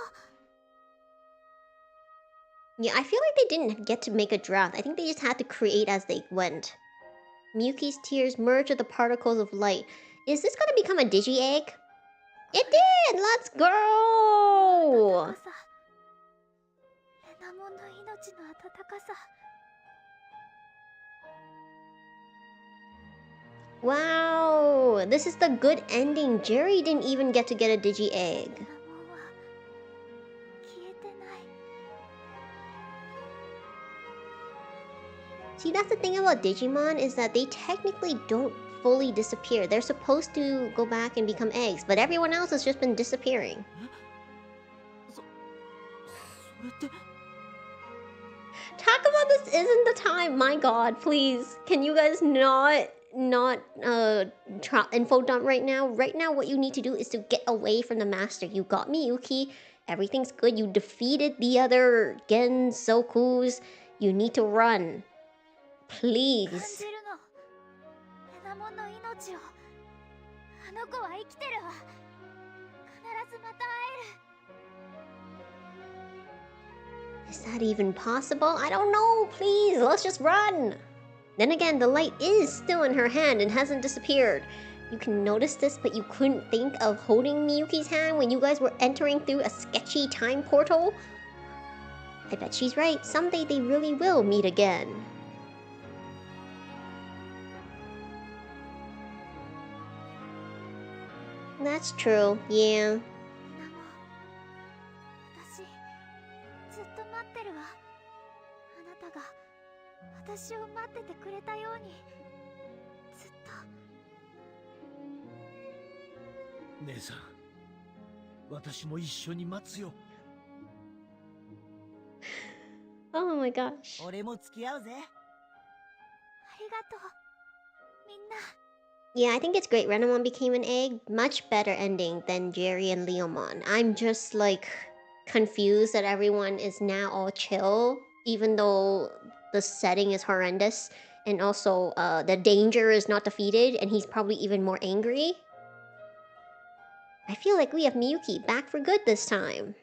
Yeah, I feel like they didn't get to make a draft. I think they just had to create as they went. Miyuki's tears merged with the particles of light. Is this gonna become a Digi-Egg? It did! Let's go! Wow! This is the good ending. Jerry didn't even get to get a Digi-Egg. See, that's the thing about Digimon, is that they technically don't fully disappear. They're supposed to go back and become eggs, but everyone else has just been disappearing. Talk about this isn't the time. My god, please. Can you guys not info dump right now? Right now, what you need to do is to get away from the master. You got Miyuki. Everything's good. You defeated the other Gensokus. You need to run. Please. Is that even possible? I don't know. Please, let's just run. Then again, the light is still in her hand and hasn't disappeared. You can notice this, but you couldn't think of holding Miyuki's hand when you guys were entering through a sketchy time portal? I bet she's right. Someday they really will meet again. That's true, yeah. Oh my gosh. Yeah, I think it's great Renamon became an egg. Much better ending than Jerry and Leomon. I'm just like confused that everyone is now all chill, even though the setting is horrendous. And also the danger is not defeated, and he's probably even more angry. I feel like we have Miyuki back for good this time.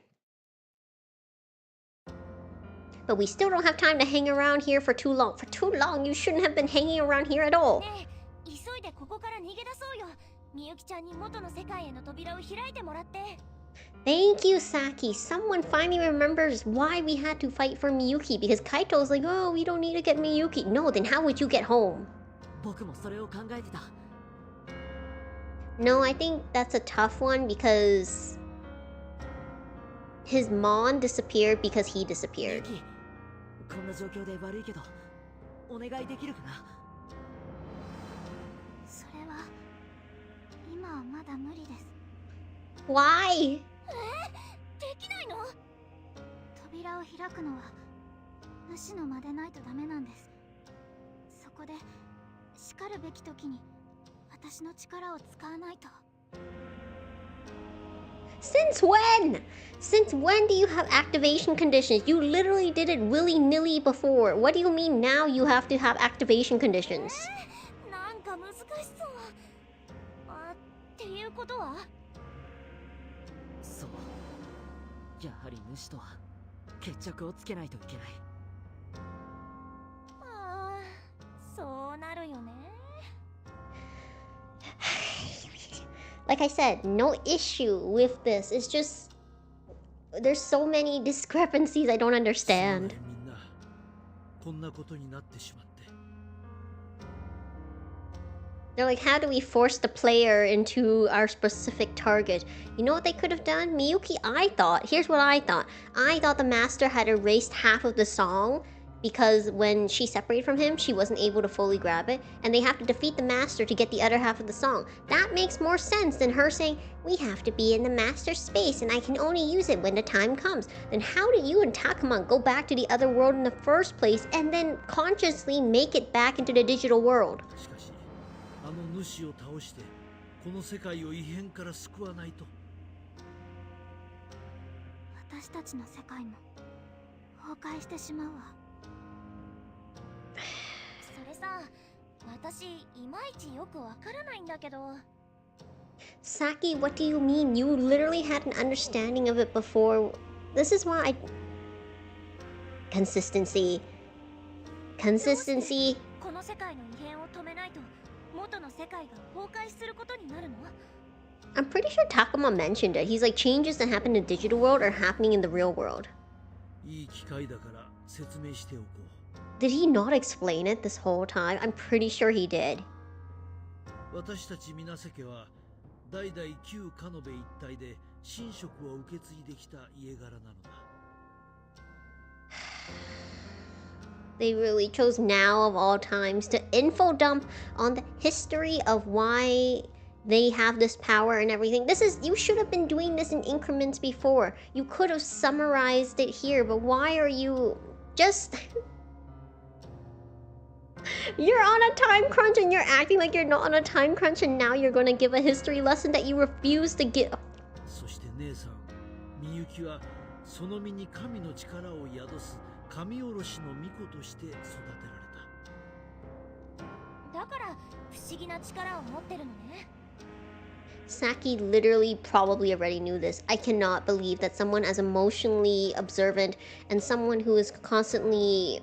But we still don't have time to hang around here for too long. For too long, you shouldn't have been hanging around here at all. Thank you, Saki. Someone finally remembers why we had to fight for Miyuki. Because Kaito's like, oh, we don't need to get Miyuki. No, then how would you get home? No, I think that's a tough one because his Mon disappeared because he disappeared. Why? Since when? Since when do you have activation conditions? You literally did it willy-nilly before. What do you mean now you have to have activation conditions? Like I said, no issue with this. It's just there's so many discrepancies I don't understand. They're like, how do we force the player into our specific target? You know what they could have done? Miyuki, here's what I thought. I thought the master had erased half of the song because when she separated from him, she wasn't able to fully grab it, and they have to defeat the master to get the other half of the song. That makes more sense than her saying, we have to be in the master's space and I can only use it when the time comes. Then how do you and Takamon go back to the other world in the first place and then consciously make it back into the digital world? Saki, what do you mean? You literally had an understanding of it before. This is why I... Consistency. この世界の異変を止めないと元の世界が崩壊することになるの？ I'm pretty sure Takuma mentioned it. He's like, changes that happen in the digital world are happening in the real world. いい機会だから説明しておこう。 Did he not explain it this whole time? I'm pretty sure he did. 私たち水瀬家は代々旧カノベ一帯で神職を受け継いできた家柄なのだ。 They really chose now of all times to info dump on the history of why they have this power and everything. You should have been doing this in increments before. You could have summarized it here, but why are you just... You're on a time crunch and you're acting like you're not on a time crunch, and now you're gonna give a history lesson that you refuse to give. そして姉さん、みゆきはその身に神の力を宿す神おろしの巫女として育てられた。だから不思議な力を持ってるのね。 Saki literally probably already knew this. I cannot believe that someone as emotionally observant and someone who is constantly...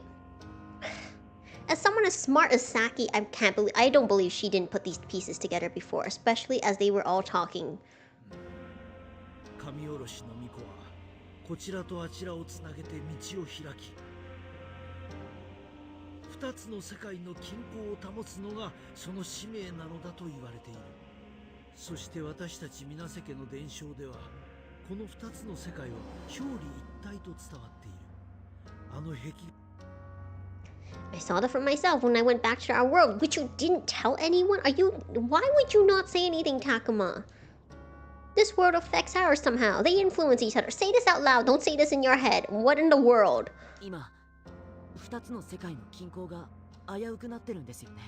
As someone as smart as Saki, I don't believe she didn't put these pieces together before, especially as they were all talking. 神おろしの巫女はこちらとあちらをつなげて道を開き、二つの世界の均衡を保つのがその使命なのだと言われている。そして私たち水瀬家の伝承では、この二つの世界は表裏一体と伝わっている。あの壁 I saw that for myself when I went back to our world, which you didn't tell anyone? Why would you not say anything, Takuma? This world affects ours somehow. They influence each other. Say this out loud. Don't say this in your head. What in the world? 今、二つの世界の均衡が危うくなってるんですよね。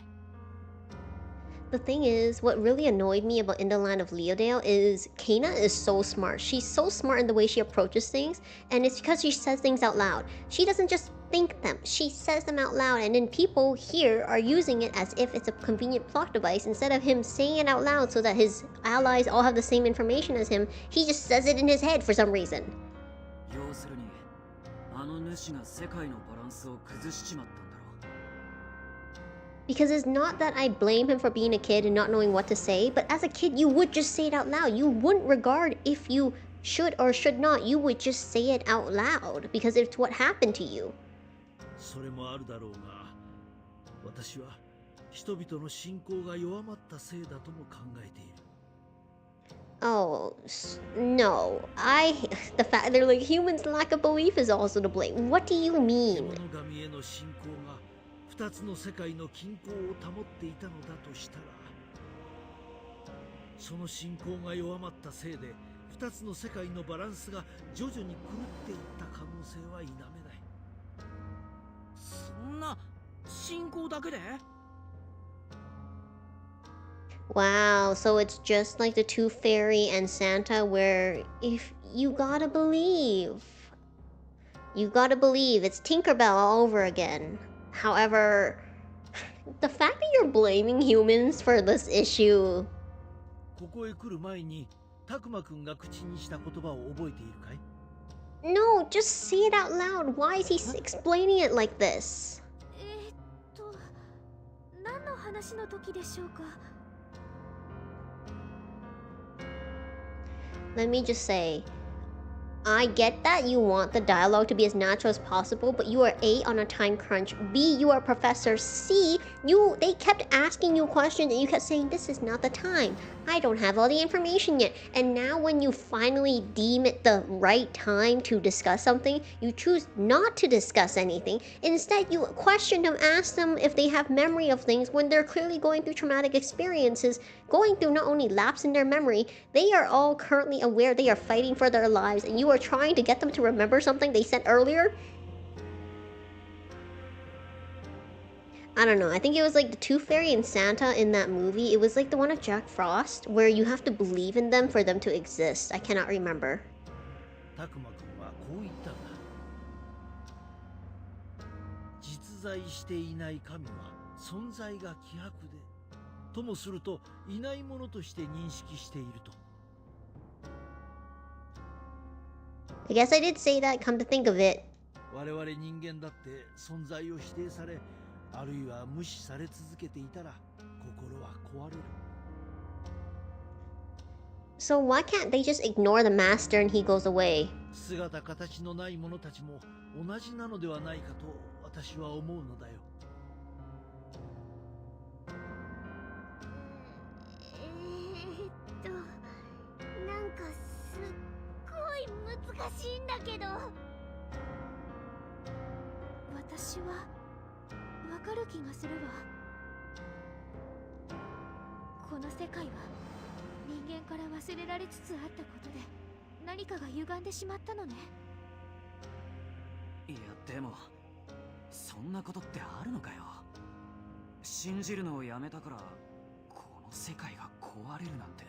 The thing is, what really annoyed me about In the Land of Leodale is Kana is so smart. She's so smart in the way she approaches things, and it's because she says things out loud. She doesn't just think them, she says them out loud, and then people here are using it as if it's a convenient plot device. Instead of him saying it out loud so that his allies all have the same information as him, he just says it in his head for some reason. 要するに、あの主が世界のバランスを崩しちまったんだろう。 Because it's not that I blame him for being a kid and not knowing what to say, but as a kid you would just say it out loud. You wouldn't regard if you should or should not. You would just say it out loud because it's what happened to you. それもあるだろうが、私は人々の信仰が弱まったせいだとも考えている。 Oh, no. The fact they're like humans' lack of belief is also to blame. What do you mean? 獣神への信仰が二つの世界の均衡を保っていたのだとしたら、その信仰が弱まったせいで二つの世界のバランスが徐々に狂っていった可能性は否めない。そんな信仰だけで？ Wow, so it's just like the Tooth Fairy and Santa, where if you gotta believe. You gotta believe. It's Tinkerbell all over again. However, the fact that you're blaming humans for this issue... ここへ来る前にタクマくんが口にした言葉を覚えているかい？ No, just say it out loud. Why is he explaining it like this? 何の話の時でしょうか？ Let me just say, I get that you want the dialogue to be as natural as possible, but you are A, on a time crunch, B, you are a professor, C, they kept asking you questions and you kept saying, this is not the time, I don't have all the information yet. And now when you finally deem it the right time to discuss something, you choose not to discuss anything. Instead, you question them, ask them if they have memory of things when they're clearly going through traumatic experiences, going through not only lapse in their memory, they are all currently aware they are fighting for their lives, and you are trying to get them to remember something they said earlier? I don't know, I think it was like the Tooth Fairy and Santa in that movie. It was like the one of Jack Frost, where you have to believe in them for them to exist. I cannot remember. タクマくんはこう言ったんだ。実在していない神は存在が希薄で、ともするといないものとして認識していると。 I guess I did say that, come to think of it. 我々人間だって存在を否定され、あるいは無視され続けていたら心は壊れる。 So why can't they just ignore the master and he goes away? 姿形のない者たちも同じなのではないかと私は思うのだよ。なんかすっごい難しいんだけど。私はわかる気がするわ。この世界は人間から忘れられつつあったことで何かが歪んでしまったのね。いやでもそんなことってあるのかよ。信じるのをやめたからこの世界が壊れるなんて。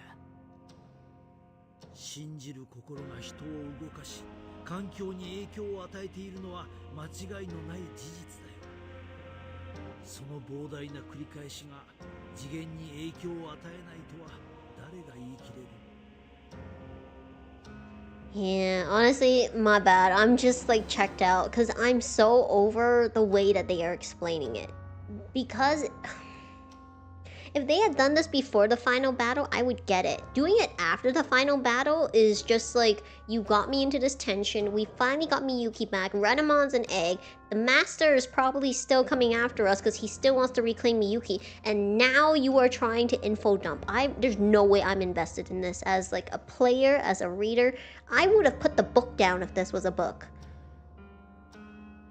信じる心が人を動かし、環境に影響を与えているのは間違いのない事実だよ。その膨大な繰り返しが次元に影響を与えないとは誰が言い切れる。 Yeah, honestly, my bad. I'm just like checked out because I'm so over the way that they are explaining it. Because if they had done this before the final battle, I would get it. Doing it after the final battle is just like, you got me into this tension, we finally got Miyuki back, Renamon's an egg, the master is probably still coming after us because he still wants to reclaim Miyuki, and now you are trying to info dump. There's no way I'm invested in this as like a player, as a reader. I would have put the book down if this was a book.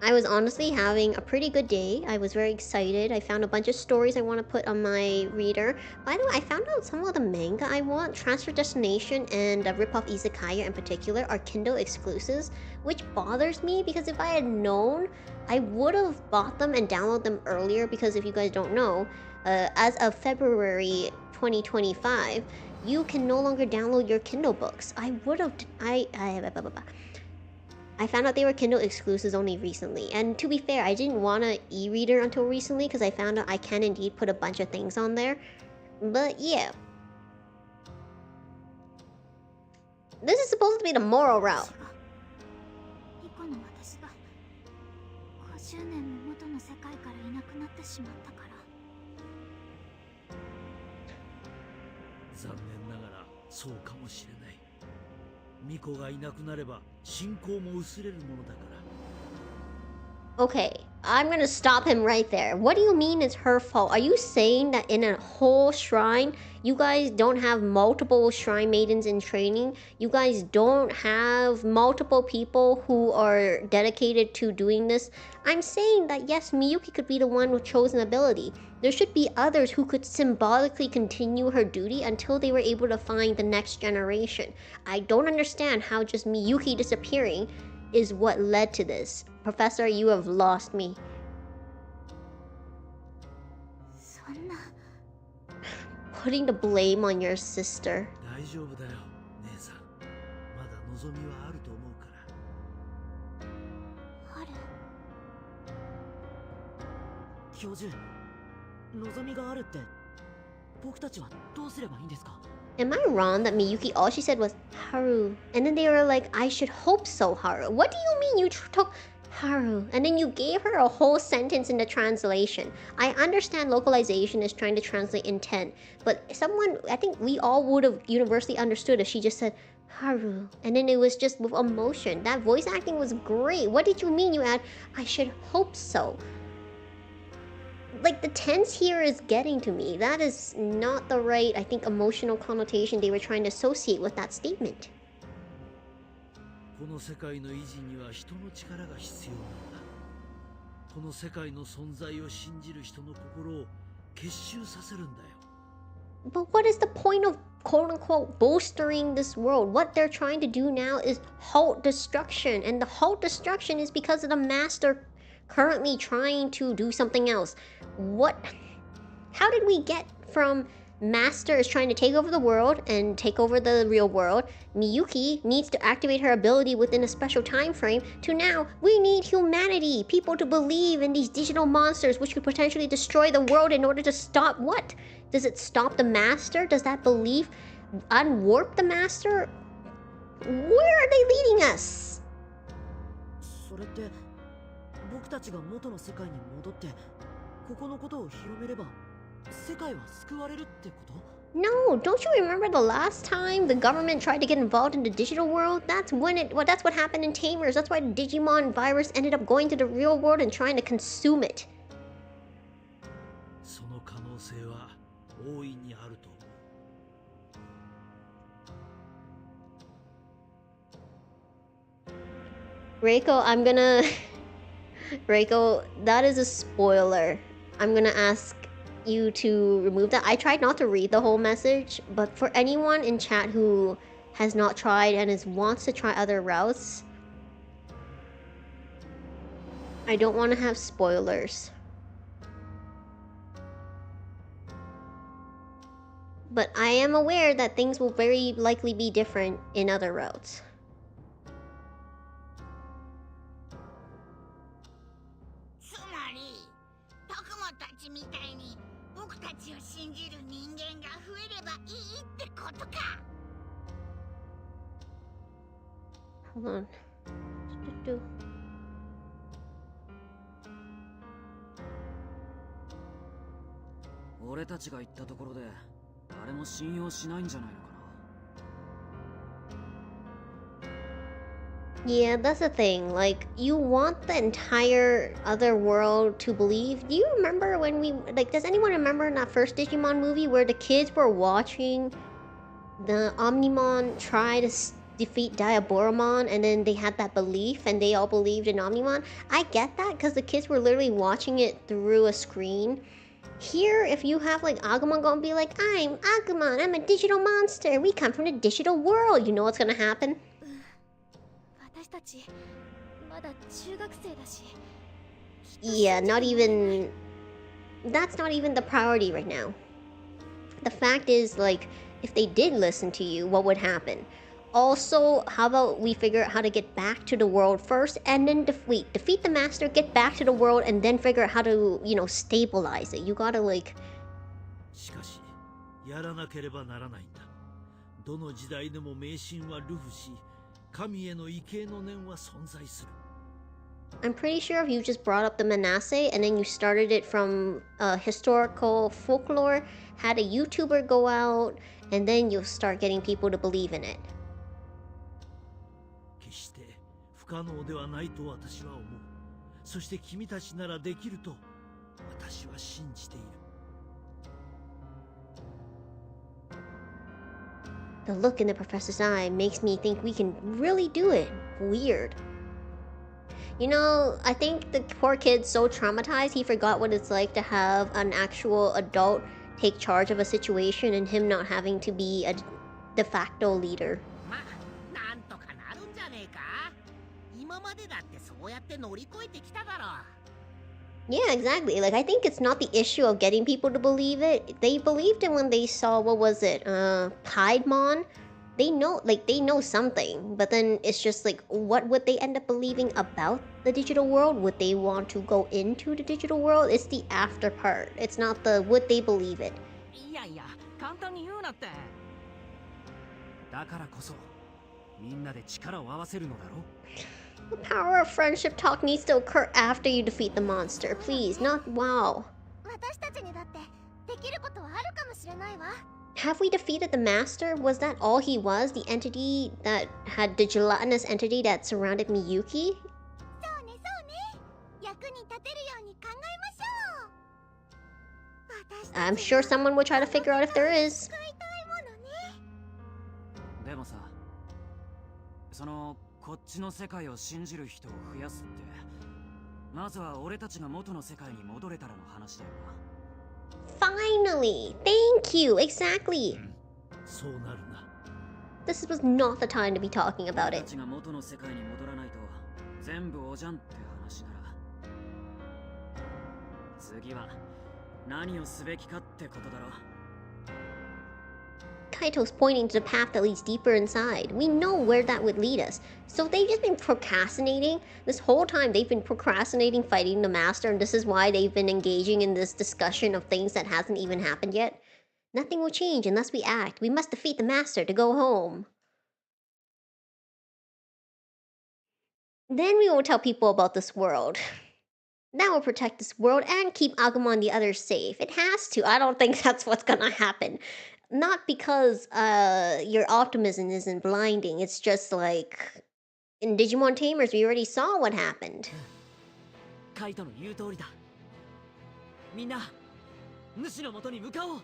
I was honestly having a pretty good day. I was very excited. I found a bunch of stories I want to put on my reader. By the way, I found out some of the manga I want. Transfer Destination and Ripoff Izakaya in particular are Kindle exclusives, which bothers me because if I had known, I would have bought them and downloaded them earlier because if you guys don't know, as of February 2025, you can no longer download your Kindle books. I found out they were Kindle exclusives only recently. And to be fair, I didn't want an e-reader until recently because I found out I can indeed put a bunch of things on there. But yeah. This is supposed to be the moral route. 50年も元の世界からいなくなってしまったから。残念ながらそうかもしれない。ミコがいなくなれば信仰も薄れるものだから。 Okay, I'm gonna stop him right there. What do you mean it's her fault? Are you saying that in a whole shrine, you guys don't have multiple shrine maidens in training? You guys don't have multiple people who are dedicated to doing this? I'm saying that yes, Miyuki could be the one with chosen ability. There should be others who could symbolically continue her duty until they were able to find the next generation. I don't understand how just Miyuki disappearing is what led to this. Professor, you have lost me. Putting the blame on your sister. 大丈夫だよ、姉さん。まだ望みはあると思うから。春。教授、望みがあるって僕たちはどうすればいいんですか? Am I wrong that Miyuki, all she said was Haru, and then they were like, I should hope so, Haru. What do you mean you took Haru and then you gave her a whole sentence in the translation? I understand localization is trying to translate intent, but someone, I think we all would have universally understood if she just said Haru, and then it was just with emotion. That voice acting was great. What did you mean you add, I should hope so? Like, the tense here is getting to me. That is not the right, I think, emotional connotation they were trying to associate with that statement. この世界の維持には人の力が必要なんだ。この世界の存在を信じる人の心を結集させるんだよ。But what is the point of quote-unquote bolstering this world? What they're trying to do now is halt destruction, and the halt destruction is because of the master currently trying to do something else. How did we get from Master is trying to take over the world and take over the real world. Miyuki needs to activate her ability within a special time frame. To now, we need humanity, people to believe in these digital monsters which could potentially destroy the world in order to stop what? Does it stop the master? Does that belief unwarp the master? Where are they leading us? それって僕たちが元の世界に戻ってここのことを広めれば世界は救われるってこと？ No, don't you remember the last time the government tried to get involved in the digital world? That's what happened in Tamers. That's why the Digimon virus ended up going to the real world and trying to consume it. その可能性は大いにあると思う。 Reiko, Reiko, that is a spoiler. I'm gonna ask you to remove that. I tried not to read the whole message, but for anyone in chat who has not tried and wants to try other routes, I don't want to have spoilers. But I am aware that things will very likely be different in other routes. つまりたくまたちみたいに僕たちを信じる人間が増えればいいってことか。 Hold on. Do-do-do. 俺たちが言ったところで誰も信用しないんじゃないのかな。 Yeah, that's the thing. Like, you want the entire other world to believe. Do you remember when does anyone remember in that first Digimon movie where the kids were watching the Omnimon try to defeat Diaboromon and then they had that belief and they all believed in Omnimon? I get that because the kids were literally watching it through a screen. Here, if you have like Agumon gonna be like, I'm Agumon, I'm a digital monster, we come from the digital world, you know what's gonna happen? 私たちまだ中学生だし。 Yeah, that's not even the priority right now. The fact is, like, if they did listen to you, what would happen? Also, how about we figure out how to get back to the world first and then defeat the master, get back to the world, and then figure out how to, stabilize it. You gotta, like... しかしやらなければならないんだ。どの時代でも迷信は流布し、神への畏敬の念は存在する。 I'm pretty sure if you just brought up the Manasseh and then you started it from historical folklore, had a YouTuber go out, and then you'll start getting people to believe in it. 決して不可能ではないと私は思う。そして君たちならできると私は信じている。 The look in the professor's eye makes me think we can really do it. Weird. I think the poor kid's so traumatized he forgot what it's like to have an actual adult take charge of a situation and him not having to be a de facto leader. まあなんとかなるんじゃねえか。今までだってそうやって乗り越えてきただろ。 Yeah, exactly. Like, I think it's not the issue of getting people to believe it. They believed it when they saw, what was it, Piedmon? They know something, but then it's just like, what would they end up believing about the digital world? Would they want to go into the digital world? It's the after part. It's not the would they believe it. いやいや簡単に言うなって。だからこそみんなで力を合わせるのだろ。 The power of friendship talk needs to occur after you defeat the monster. Please, not wow. 私たちにだってできることはあるかもしれないわ。 Have we defeated the master? Was that all he was? The entity that had the gelatinous entity that surrounded Miyuki? そうねそうね。役に立てるように考えましょう。私たち I'm sure someone will try to figure out if there is. 使いたいものね。でもさ、こっちの世界を信じる人を増やすって、まずは俺たちが元の世界に戻れたらの話だよな。 Finally! Thank you! Exactly! そうなるな。 This was not the time to be talking about 俺 it. たちが元の世界に戻らないと全部おじゃんって話なら、次は何をすべきかってことだろ。titles pointing to the path that leads deeper inside. We know where that would lead us. So they've just been procrastinating. This whole time they've been procrastinating fighting the master, and this is why they've been engaging in this discussion of things that hasn't even happened yet. Nothing will change unless we act. We must defeat the master to go home. Then we will tell people about this world. That will protect this world and keep Agumon and the others safe. It has to. I don't think that's what's gonna happen. Not because your optimism isn't blinding. It's just like in Digimon Tamers, we already saw what happened. カイトの言う通りだ。みんな、主の元に向かおう。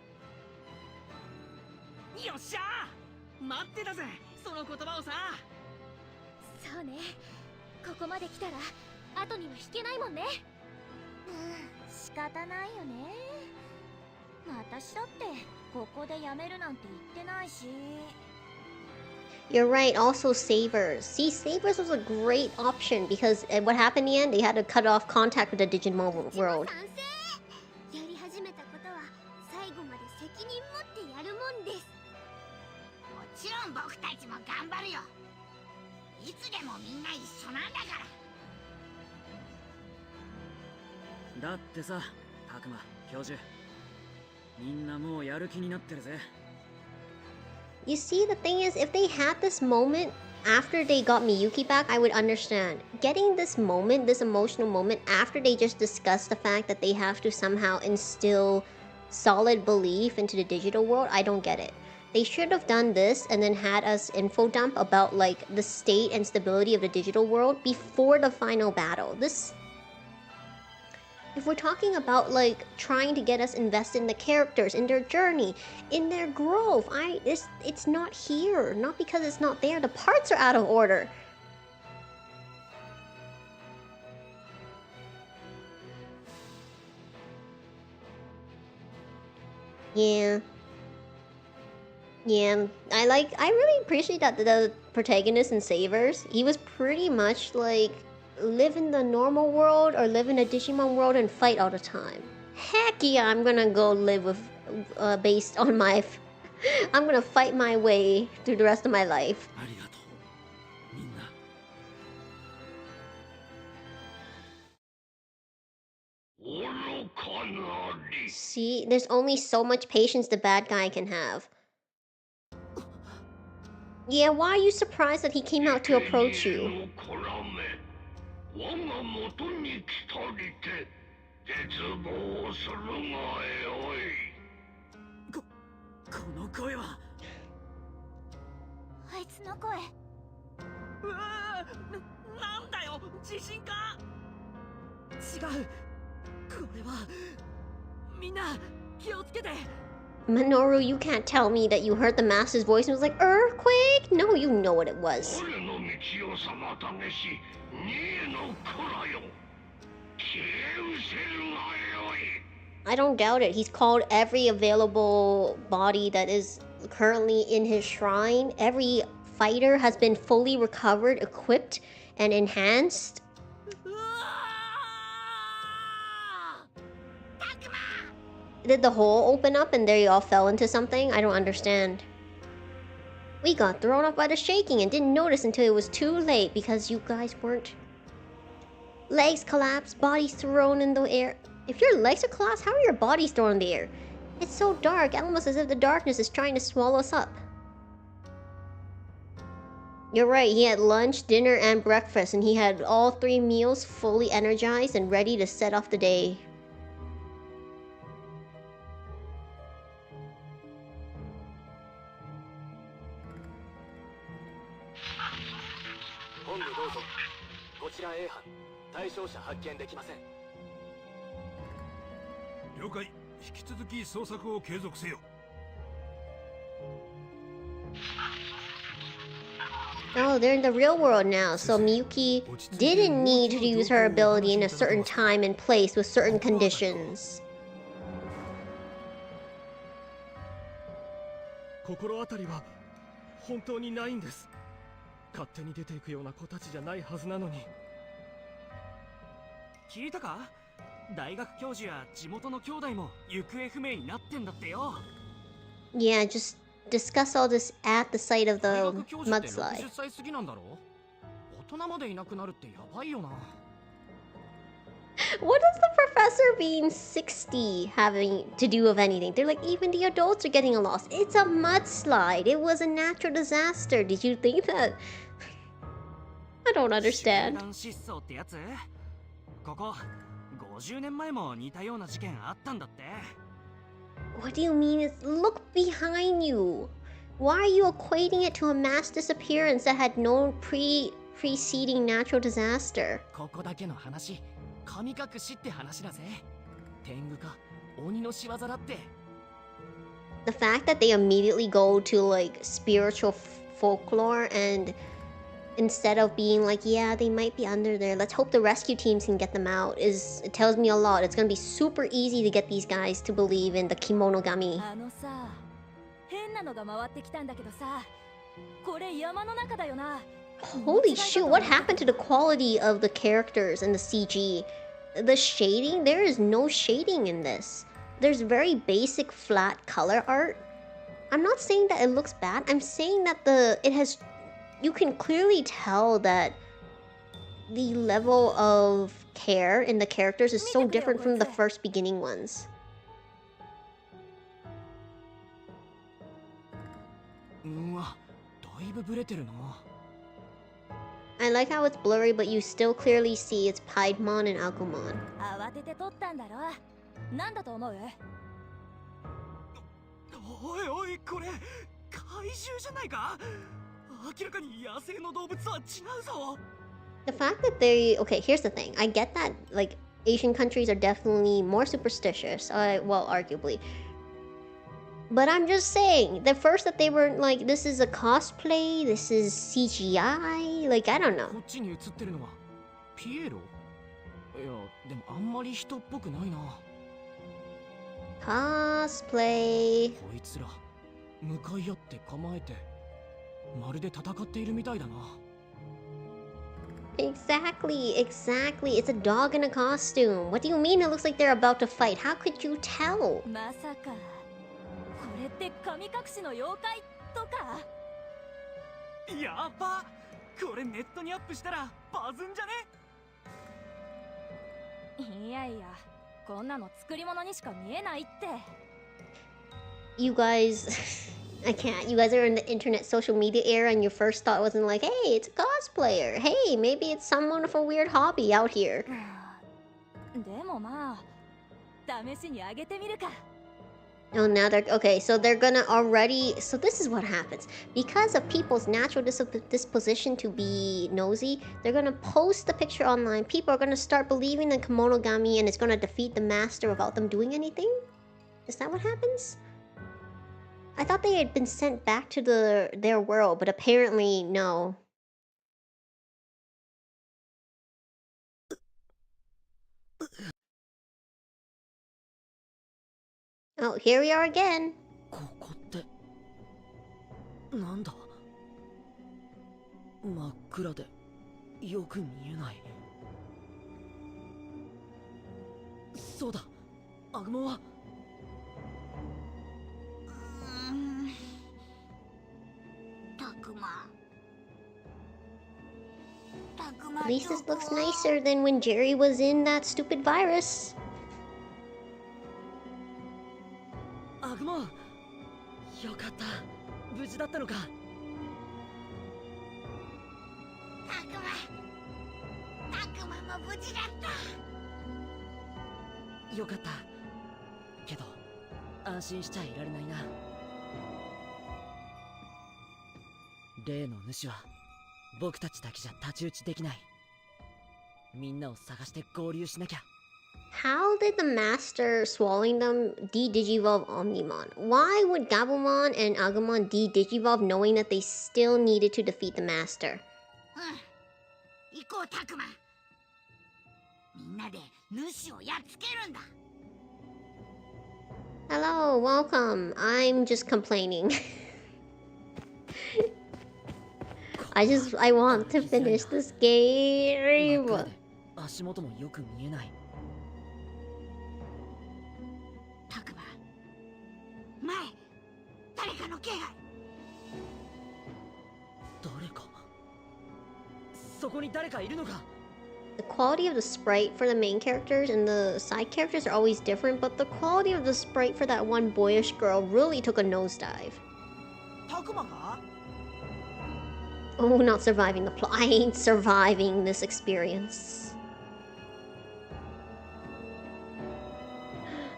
よっしゃー！待ってたぜ、その言葉をさ。そうね、ここまで来たら後には引けないもんね。仕方ないよね。私だってここでやめるなんて言ってないし。You're right, also Savers. See, Savers was a great option because what happened in the end, they had to cut off contact with the Digimon world. やり始めたことは最後まで責任持ってやるもんです。もちろん僕たちも頑張るよ。いつでもみんな一緒なんだから。だってさ、たくま、教授。みんなもうやる気になってるぜ。You see, the thing is, if they had this moment after they got Miyuki back, I would understand. Getting this moment, this emotional moment, after they just discussed the fact that they have to somehow instill solid belief into the digital world, I don't get it. They should have done this and then had us info dump about like the state and stability of the digital world before the final battle. If we're talking about like trying to get us invested in the characters, in their journey, in their growth, it's not here. Not because it's not there. The parts are out of order. Yeah. I really appreciate that the protagonist in Savers, he was pretty much like live in the normal world or live in a Digimon world and fight all the time. Heck yeah, I'm gonna go live with based on my I'm gonna fight my way through the rest of my life. See, there's only so much patience the bad guy can have. Yeah, why are you surprised that he came out to approach you? 我が元に来たりて絶望するがよい。この声は。あいつの声。うわー、なんだよ、地震か。違う。これはみんな気をつけて。Minoru, you can't tell me that you heard the master's voice and was like, earthquake? No, you know what it was. I don't doubt it. He's called every available body that is currently in his shrine. Every fighter has been fully recovered, equipped, and enhanced. Did the hole open up and there you all fell into something? I don't understand. We got thrown off by the shaking and didn't notice until it was too late because you guys weren't. Legs collapsed, bodies thrown in the air. If your legs are collapsed, how are your bodies thrown in the air? It's so dark, almost as if the darkness is trying to swallow us up. You're right, he had lunch, dinner, and breakfast, and he had all 3 meals fully energized and ready to set off the day. Oh, they're in the real world now, so Miyuki didn't need to use her ability in a certain time and place with certain conditions. 心当たりは本当にないんです。勝手に出ていくような子たちじゃないはずなのに。聞いたか？大学教授や地元の兄弟も行方不明になってんだってよ。Yeah, just discuss all this at the site of 大 the 学教授って mudslide. 60歳過ぎなんだろ。大人までいなくなるってやばいよな。What does the professor being 60 having to do with anything? They're like, even the adults are getting lost. It's a mudslide. It was a natural disaster. Did you think that? I don't understand. 集団失踪ってやつ？ここ50年前も似たような事件あったんだって。What do you mean? Look behind you. Why are you equating it to a mass disappearance that had no preceding natural disaster? ここだけの話、神隠しって話だぜ。天狗か鬼の仕業だって。The fact that they immediately go to like spiritual folklore and instead of being like, yeah, they might be under there, let's hope the rescue teams can get them out, it tells me a lot. It's gonna be super easy to get these guys to believe in the Kimonogami. あのさ、変なのが回ってきたんだけどさ、これ山の中だよな。Holy shoot, what happened to the quality of the characters and the CG? The shading? There is no shading in this. There's very basic flat color art. I'm not saying that it looks bad. I'm saying that you can clearly tell that the level of care in the characters is so different from the first beginning ones. うわ、だいぶブレてるな。I like how it's blurry, but you still clearly see it's Piedmon and Agumon. 慌てて撮ったんだろ。なんだと思う？おいおい、これ怪獣じゃないか？明らかに野生の動物は違うぞ。The fact that okay, here's the thing. I get that like Asian countries are definitely more superstitious. Well, arguably. But I'm just saying, the first that they were like, this is a cosplay, this is CGI, like I don't know. こっちに映ってるのはピエロ？いや、でもあんまり人っぽくないな。Cosplay. こいつら向かい合って構えてまるで戦っているみたいだな。Exactly. It's a dog in a costume. What do you mean it looks like they're about to fight? How could you tell? まさかこれって神隠しの妖怪とか？やば！これネットにアップしたらバズんじゃね？いやいや、こんなの作り物にしか見えないって。You guys, I can't. You guys are in the internet social media era and your first thought wasn't like, hey, it's a cosplayer. Hey, maybe it's someone with a weird hobby out here. でもまあ、試しにあげてみるか。Oh, now they're okay. So they're gonna already. So this is what happens because of people's natural disposition to be nosy. They're gonna post the picture online. People are gonna start believing in Kimonogami, and it's gonna defeat the master without them doing anything. Is that what happens? I thought they had been sent back to their world, but apparently no. Oh, here we are again. ここってなんだ？真っ暗でよく見えない。そうだ、アグモは。At least this looks nicer than when Jerry was in that stupid virus. アグモ、よかった、無事だったのか。タクマも無事だった。よかった。けど安心しちゃいられないな。例の主は僕たちだけじゃ太刀打ちできない。みんなを探して合流しなきゃ。How did the master swallowing them de-digivolve Omnimon? Why would Gabumon and Agumon de-digivolve knowing that they still needed to defeat the master? 行こうタクマ。みんなで主をやっつけるんだ。Hello, welcome. I'm just complaining. I want to finish this game. 足元もよく見えない。タクマ、前、誰かの気配。そこに誰かいるのか。 The quality of the sprite for the main characters and the side characters are always different, but the quality of the sprite for that one boyish girl really took a nosedive. タクマが Oh, not surviving the plot. I ain't surviving this experience.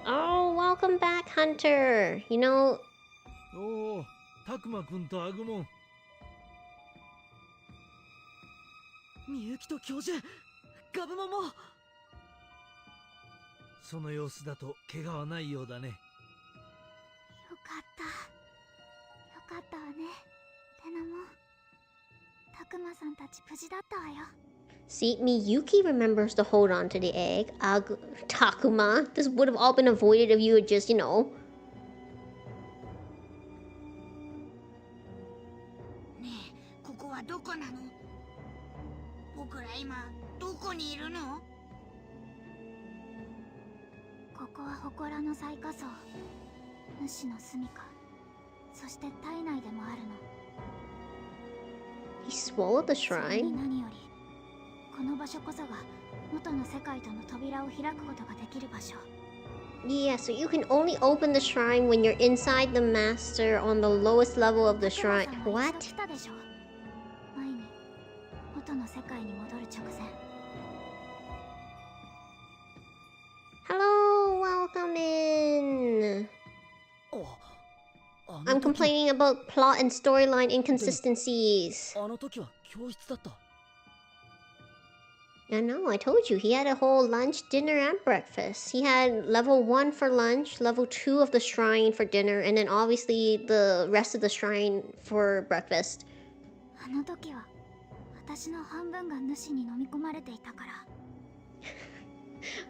Oh, welcome back, Hunter. You know... おお、タクマくんとアグモン。みゆきと教授、ガブモも。その様子だと怪我はないようだね。よかった。よかったわね。レナも。タクマさんたち無事だったわよ。See, Miyuki remembers to hold on to the egg. Takuma, this would have all been avoided if you had just, you know... ねえ、ここはどこなの？僕ら今どこにいるの？ここは祠の最下層、主の住処、そして体内でもあるの。He swallowed the それ shrine? に何より、この場所こそが元の世界との扉を開くことができる場所。Yeah, so you can only open the shrine when you're inside the master on the lowest level of the タクマ shrine. さんは What? 一度来たでしょ。前に元の世界に戻る直前。Hello, welcome in. あ I'm complaining about plot and storyline inconsistencies. あの時は教室だった。 I know, I told you, he had a whole lunch, dinner, and breakfast. He had level 1 for lunch, level 2 of the shrine for dinner, and then obviously the rest of the shrine for breakfast. あの時は私の半分が主に飲み込まれていたから。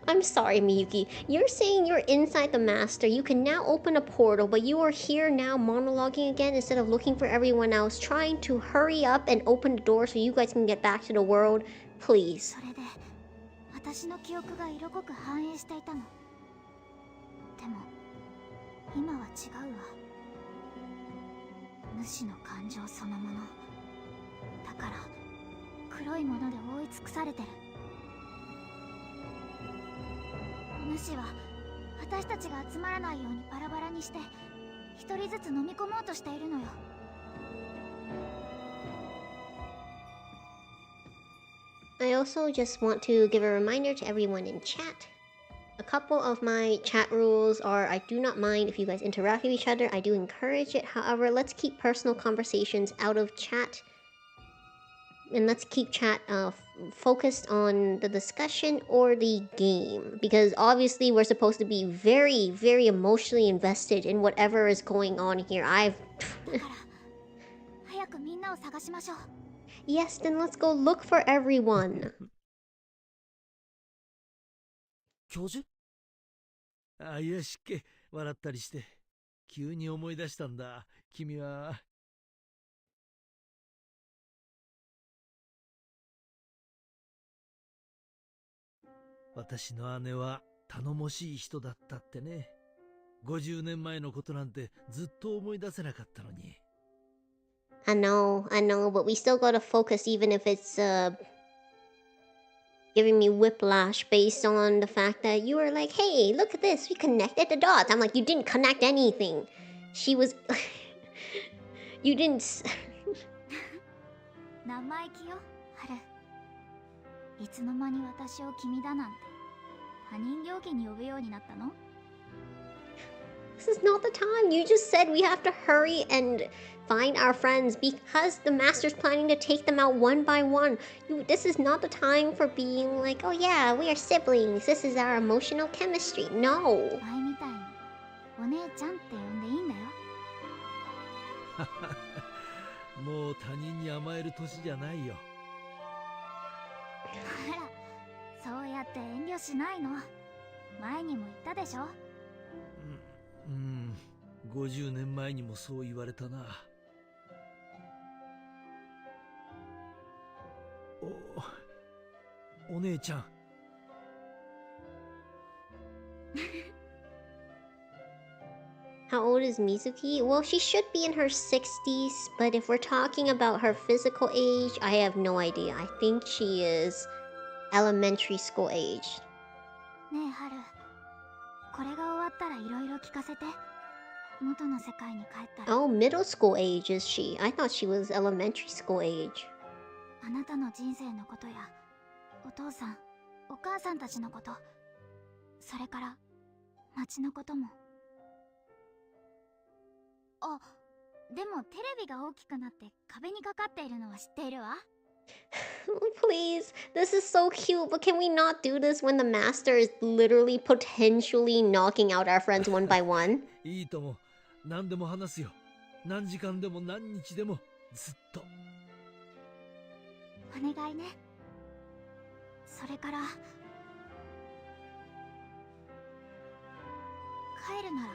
I'm sorry, Miyuki. You're saying you're inside the master. You can now open a portal, but you are here now monologuing again instead of looking for everyone else, trying to hurry up and open the door so you guys can get back to the world. Please. それで私の記憶が色濃く反映していたの。でも今は違うわ。主の感情そのものだから黒いもので覆い尽くされてる。主は私たちが集まらないようにバラバラにして一人ずつ飲み込もうとしているのよ。I also just want to give a reminder to everyone in chat. A couple of my chat rules are I do not mind if you guys interact with each other. I do encourage it. However, let's keep personal conversations out of chat. And let's keep chat focused on the discussion or the game. Because obviously we're supposed to be very, very emotionally invested in whatever is going on here. だから早くみんなを探しましょう。Yes, then let's go look for everyone. 教授？あ、いやしっけ、笑ったりして。急に思い出したんだ。君は。私の姉は頼もしい人だったってね。50年前のことなんてずっと思い出せなかったのに。I know, but we still gotta focus even if it's giving me whiplash based on the fact that you were like, hey, look at this, we connected the dots. I'm like, you didn't connect anything. She was... you didn't... 生意気よ、ハル。いつの間に私を君だなんて他人行儀に呼ぶようになったの？ This is not the time. You just said we have to hurry and find our friends because the master's planning to take them out one by one. This is not the time for being like, oh yeah, we are siblings. This is our emotional chemistry. No. 前みたいにお姉ちゃんって呼んでいいんだよ。もう他人に甘える年じゃないよ。あら、そうやって遠慮しないの。前にも言ったでしょ。50年前にもそう言われたな。お姉ちゃん。How old is Mizuki? Well, she should be in her 60s, but if we're talking about her physical age, I have no idea. I think she is elementary school age. ねえハル、これが終わったらいろいろ聞かせて。元の世界に帰ったら。 Oh, middle school age is she? I thought she was elementary school age. あなたの人生のことやお父さんお母さんたちのこと、それから町のことも。あ、でもテレビが大きくなって壁にかかっているのは知っているわ。Please, this is so cute, but can we not do this when the master is literally potentially knocking out our friends one by one? いいとも、何でも話すよ。何時間でも何日でもずっと。お願いね。それから帰るなら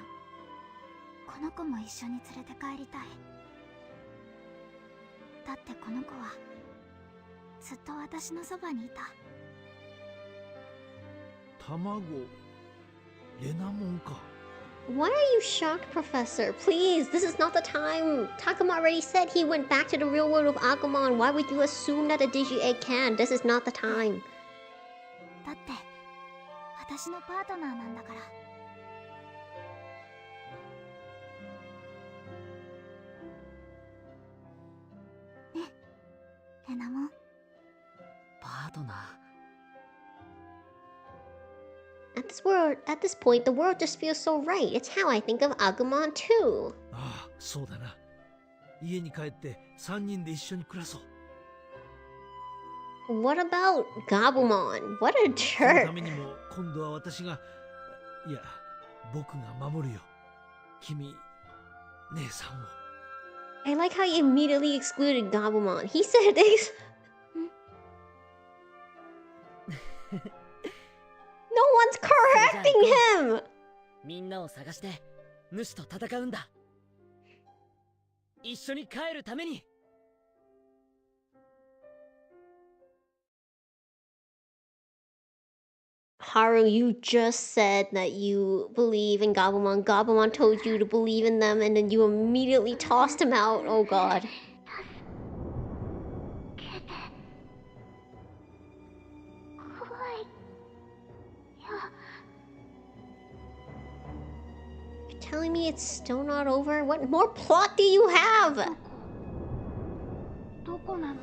この子も一緒に連れて帰りたい。だってこの子はずっと私のそばにいた。卵、レナモンか。Why are you shocked, Professor? Please, this is not the time. Takuma already said he went back to the real world of Agumon. Why would you assume that a Digi-Egg can? This is not the time. だって私のパートナーなんだから。ね、レナモン。パートナー。At this point, the world just feels so right. It's how I think of Agumon too. ああ、そうだな。家に帰って3人で一緒に暮らそう。 What about Gabumon? What a その jerk. ためにも今度は私が、いや、僕が守るよ。君、姉さんを。I like how he immediately excluded Gabumon. He said this. No one's correcting him! みんなを探して主と戦うんだ。一緒に帰るために。Haru, you just said that you believe in Gabumon. Gabumon told you to believe in them, and then you immediately tossed him out. Oh god. You're telling me it's still not over? What more plot do you have? どこなの？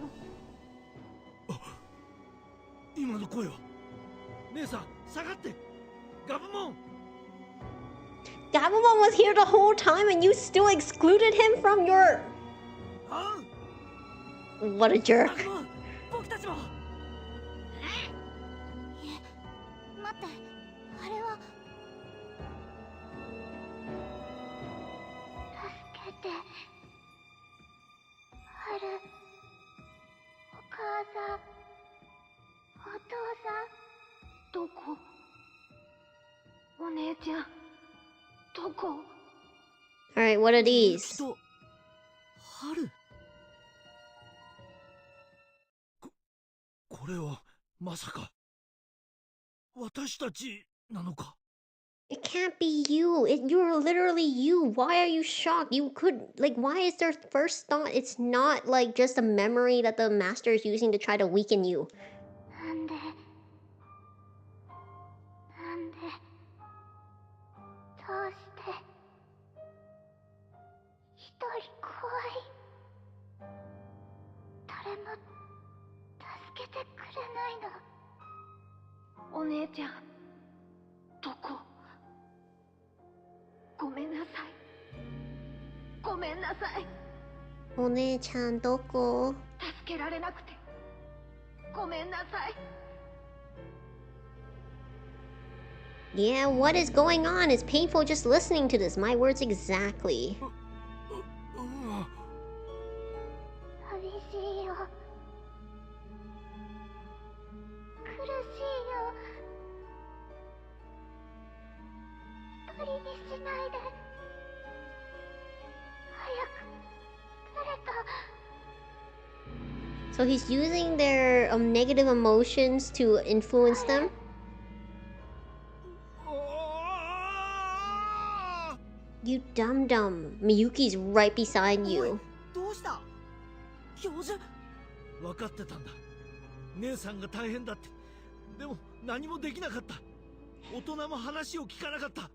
今の声は。姉さん、下がって。ガブモン。Gabumon was here the whole time and you still excluded him from your... あん。 What a jerk. ガブモン、僕たちも。いえ、待って、あれは。助けて。ハル、お母さん、お父さん。どこ？お姉ちゃん、どこ？ Alright, what are these? と春。これはまさか私たちなのか。 It can't be you. You're literally you. Why are you shocked? You could, like, why is their first thought it's not, like, just a memory that the master is using to try to weaken you? なんでどうして一人怖い。誰も助けてくれないの。お姉ちゃん、どこ？ごめんなさい。ごめんなさい。お姉ちゃんどこ？助けられなくてごめんなさい。Yeah, what is going on? It's painful just listening to this. My words exactly. 寂しいよ。苦しいよ。一人にしないで。早く誰か。 So he's using their negative emotions to influence them? You dum-dum. Miyuki's right beside おい you. どうした教授分かってたんだ。姉さんが大変だって。でも何もできなかった。大人も話を聞かなかった。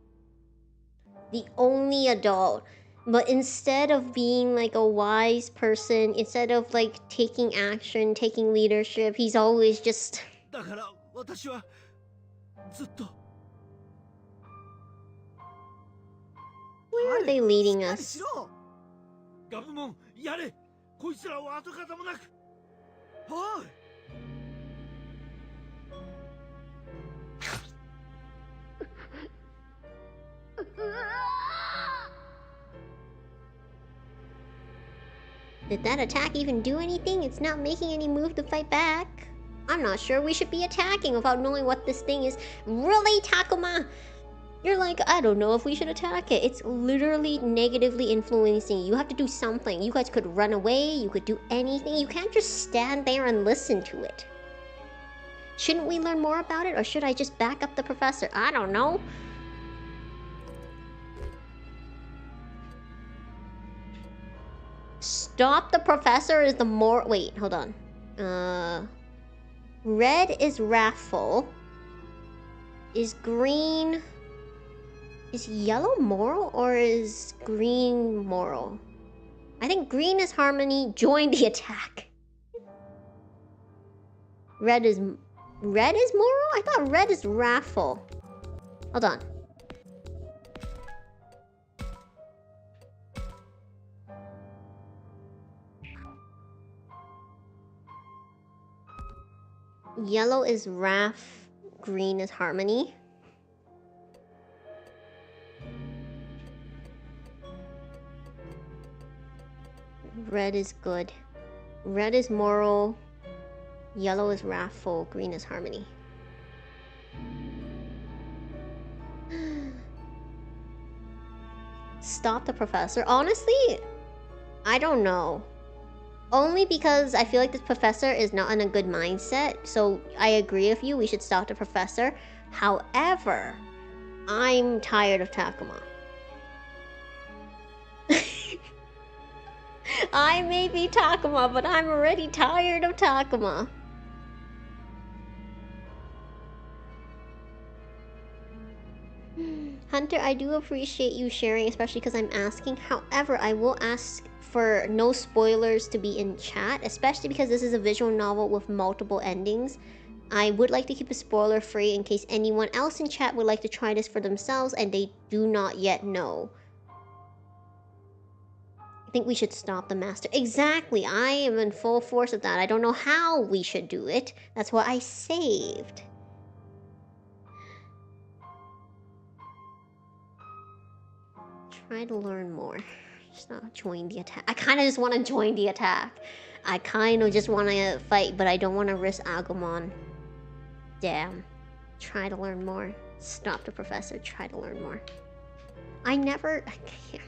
The only adult. But instead of being like a wise person, instead of like taking action, taking leadership, he's always just... だから私はずっと。 Where are they leading しっかりし us? ろガブモンやれ。こいつらを跡形もなく。おい。 Did that attack even do anything? It's not making any move to fight back. I'm not sure we should be attacking without knowing what this thing is. Really, Takuma? You're like, I don't know if we should attack it. It's literally negatively influencing you. You have to do something. You guys could run away. You could do anything. You can't just stand there and listen to it. Shouldn't we learn more about it? Or should I just back up the professor? I don't know. Stop the professor is the more... Wait, hold on. Red is wrathful. Is green... Is yellow moral or is green moral? I think green is harmony. Join the attack. Red is moral? I thought red is wrathful. Hold on. Yellow is wrath, green is harmony. Red is good. Red is moral. Yellow is wrathful, green is harmony. Stop the professor. Honestly, I don't know. Only because I feel like this professor is not in a good mindset. So I agree with you, we should stop the professor. However, I'm tired of Takuma. I may be Takuma, but I'm already tired of Takuma. Hunter, I do appreciate you sharing, especially because I'm asking. However, I will ask for no spoilers to be in chat, especially because this is a visual novel with multiple endings. I would like to keep it spoiler free in case anyone else in chat would like to try this for themselves and they do not yet know. I think we should stop the master. Exactly, I am in full force of that. I don't know how we should do it. That's why I saved. Try to learn more. Just not join the attack. I kind of just want to join the attack. I kind of just want to fight, but I don't want to risk Agumon. Damn. Try to learn more. Stop the professor. Try to learn more. I can't.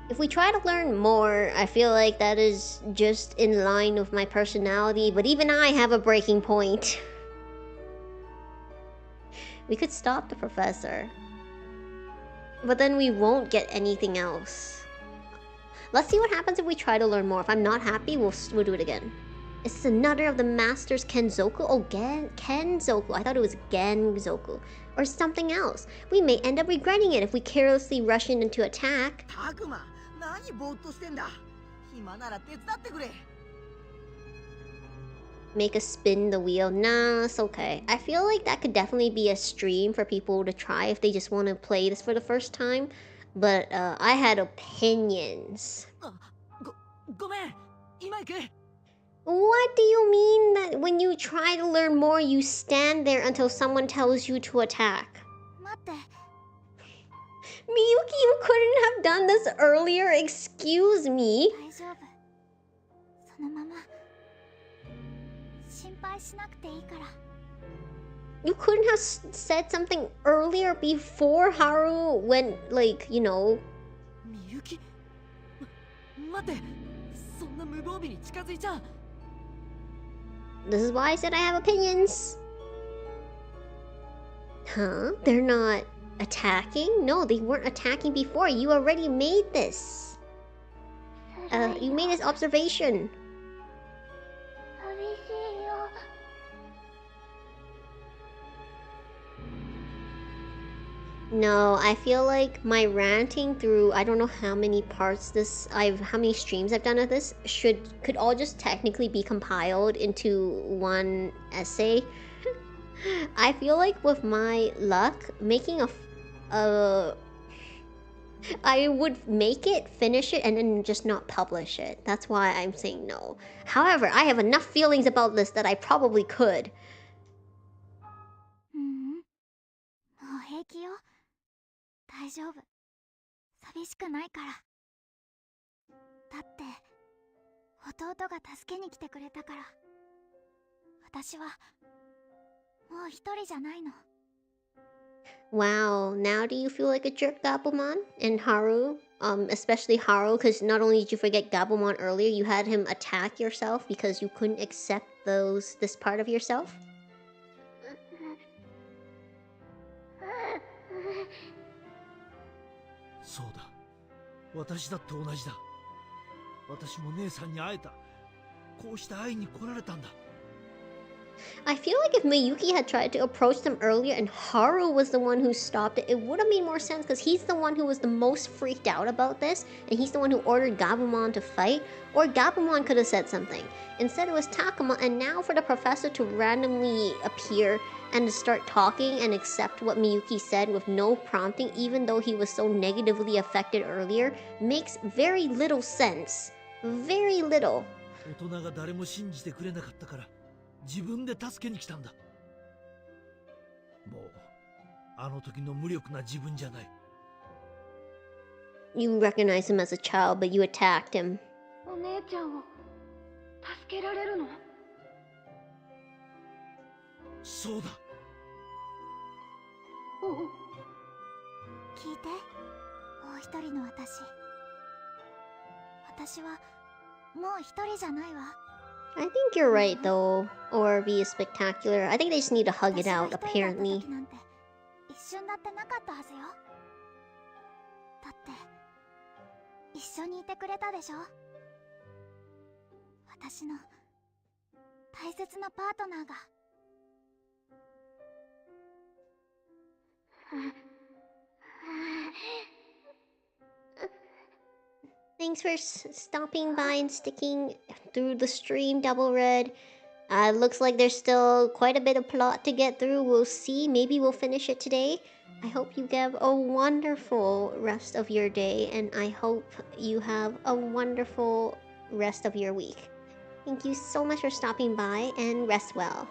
If we try to learn more, I feel like that is just in line with my personality, but even I have a breaking point. We could stop the professor. But then we won't get anything else. Let's see what happens if we try to learn more. If I'm not happy, we'll do it again. Is this another of the master's Kenzoku? Oh, Kenzoku. I thought it was Genzoku. Or something else. We may end up regretting it if we carelessly rush in into attack. Takuma, 何ぼーっとしてんだ。暇なら手伝ってくれ。 Make us spin the wheel. Nah, it's okay. I feel like that could definitely be a stream for people to try if they just want to play this for the first time. But I had opinions. ごめん、今行く。 What do you mean that when you try to learn more, you stand there until someone tells you to attack? 待って。 Miyuki, you couldn't have done this earlier. Excuse me. 大丈夫。そのまま。心配しなくていいから。 You couldn't have said something earlier before Haru went, like, you know. みゆき。待って。そんな無防備に近づいちゃ。 This is why I said I have opinions. Huh? They're not attacking? No, they weren't attacking before. You already made this. You made this observation. 寂しいよ。 No, I feel like my ranting through I don't know how many parts how many streams I've done of this could all just technically be compiled into one essay. I feel like with my luck, making I would make it, finish it, and then just not publish it. That's why I'm saying no. However, I have enough feelings about this that I probably could. ううん。もう平気よ。大丈夫。寂しくないから。だって弟が助けに来てくれたから。私はもう一人じゃないの。 Wow, now do you feel like a jerk, Gabblemon? And Haru? Especially Haru, because not only did you forget Gabblemon earlier, you had him attack yourself because you couldn't accept this part of yourself? そうだ、私だって同じだ。私も姉さんに会えた。こうして会いに来られたんだ。 I feel like if Miyuki had tried to approach them earlier and Haru was the one who stopped it, it would have made more sense because he's the one who was the most freaked out about this and he's the one who ordered Gabumon to fight, or Gabumon could have said something. Instead it was Takuma, and now for the professor to randomly appear and to start talking and accept what Miyuki said with no prompting, even though he was so negatively affected earlier, makes very little sense. Very little. 大人が誰も信じてくれなかったから自分で助けに来たんだ。もうあの時の無力な自分じゃない。 You recognize him as a child, but you attacked him. お姉ちゃんを助けられるの？そうだ。聞いて、もう一人の私。私はもう一人じゃないわ。 I think you're right though, or be spectacular. I think they just need to hug it out, apparently. 一瞬だってなかったはずよ。だって一緒にいてくれたでしょ。私の大切なパートナーが。 Thanks for stopping by and sticking through the stream, Double Red. Looks like there's still quite a bit of plot to get through. We'll see. Maybe we'll finish it today. I hope you have a wonderful rest of your day, and I hope you have a wonderful rest of your week. Thank you so much for stopping by, and rest well.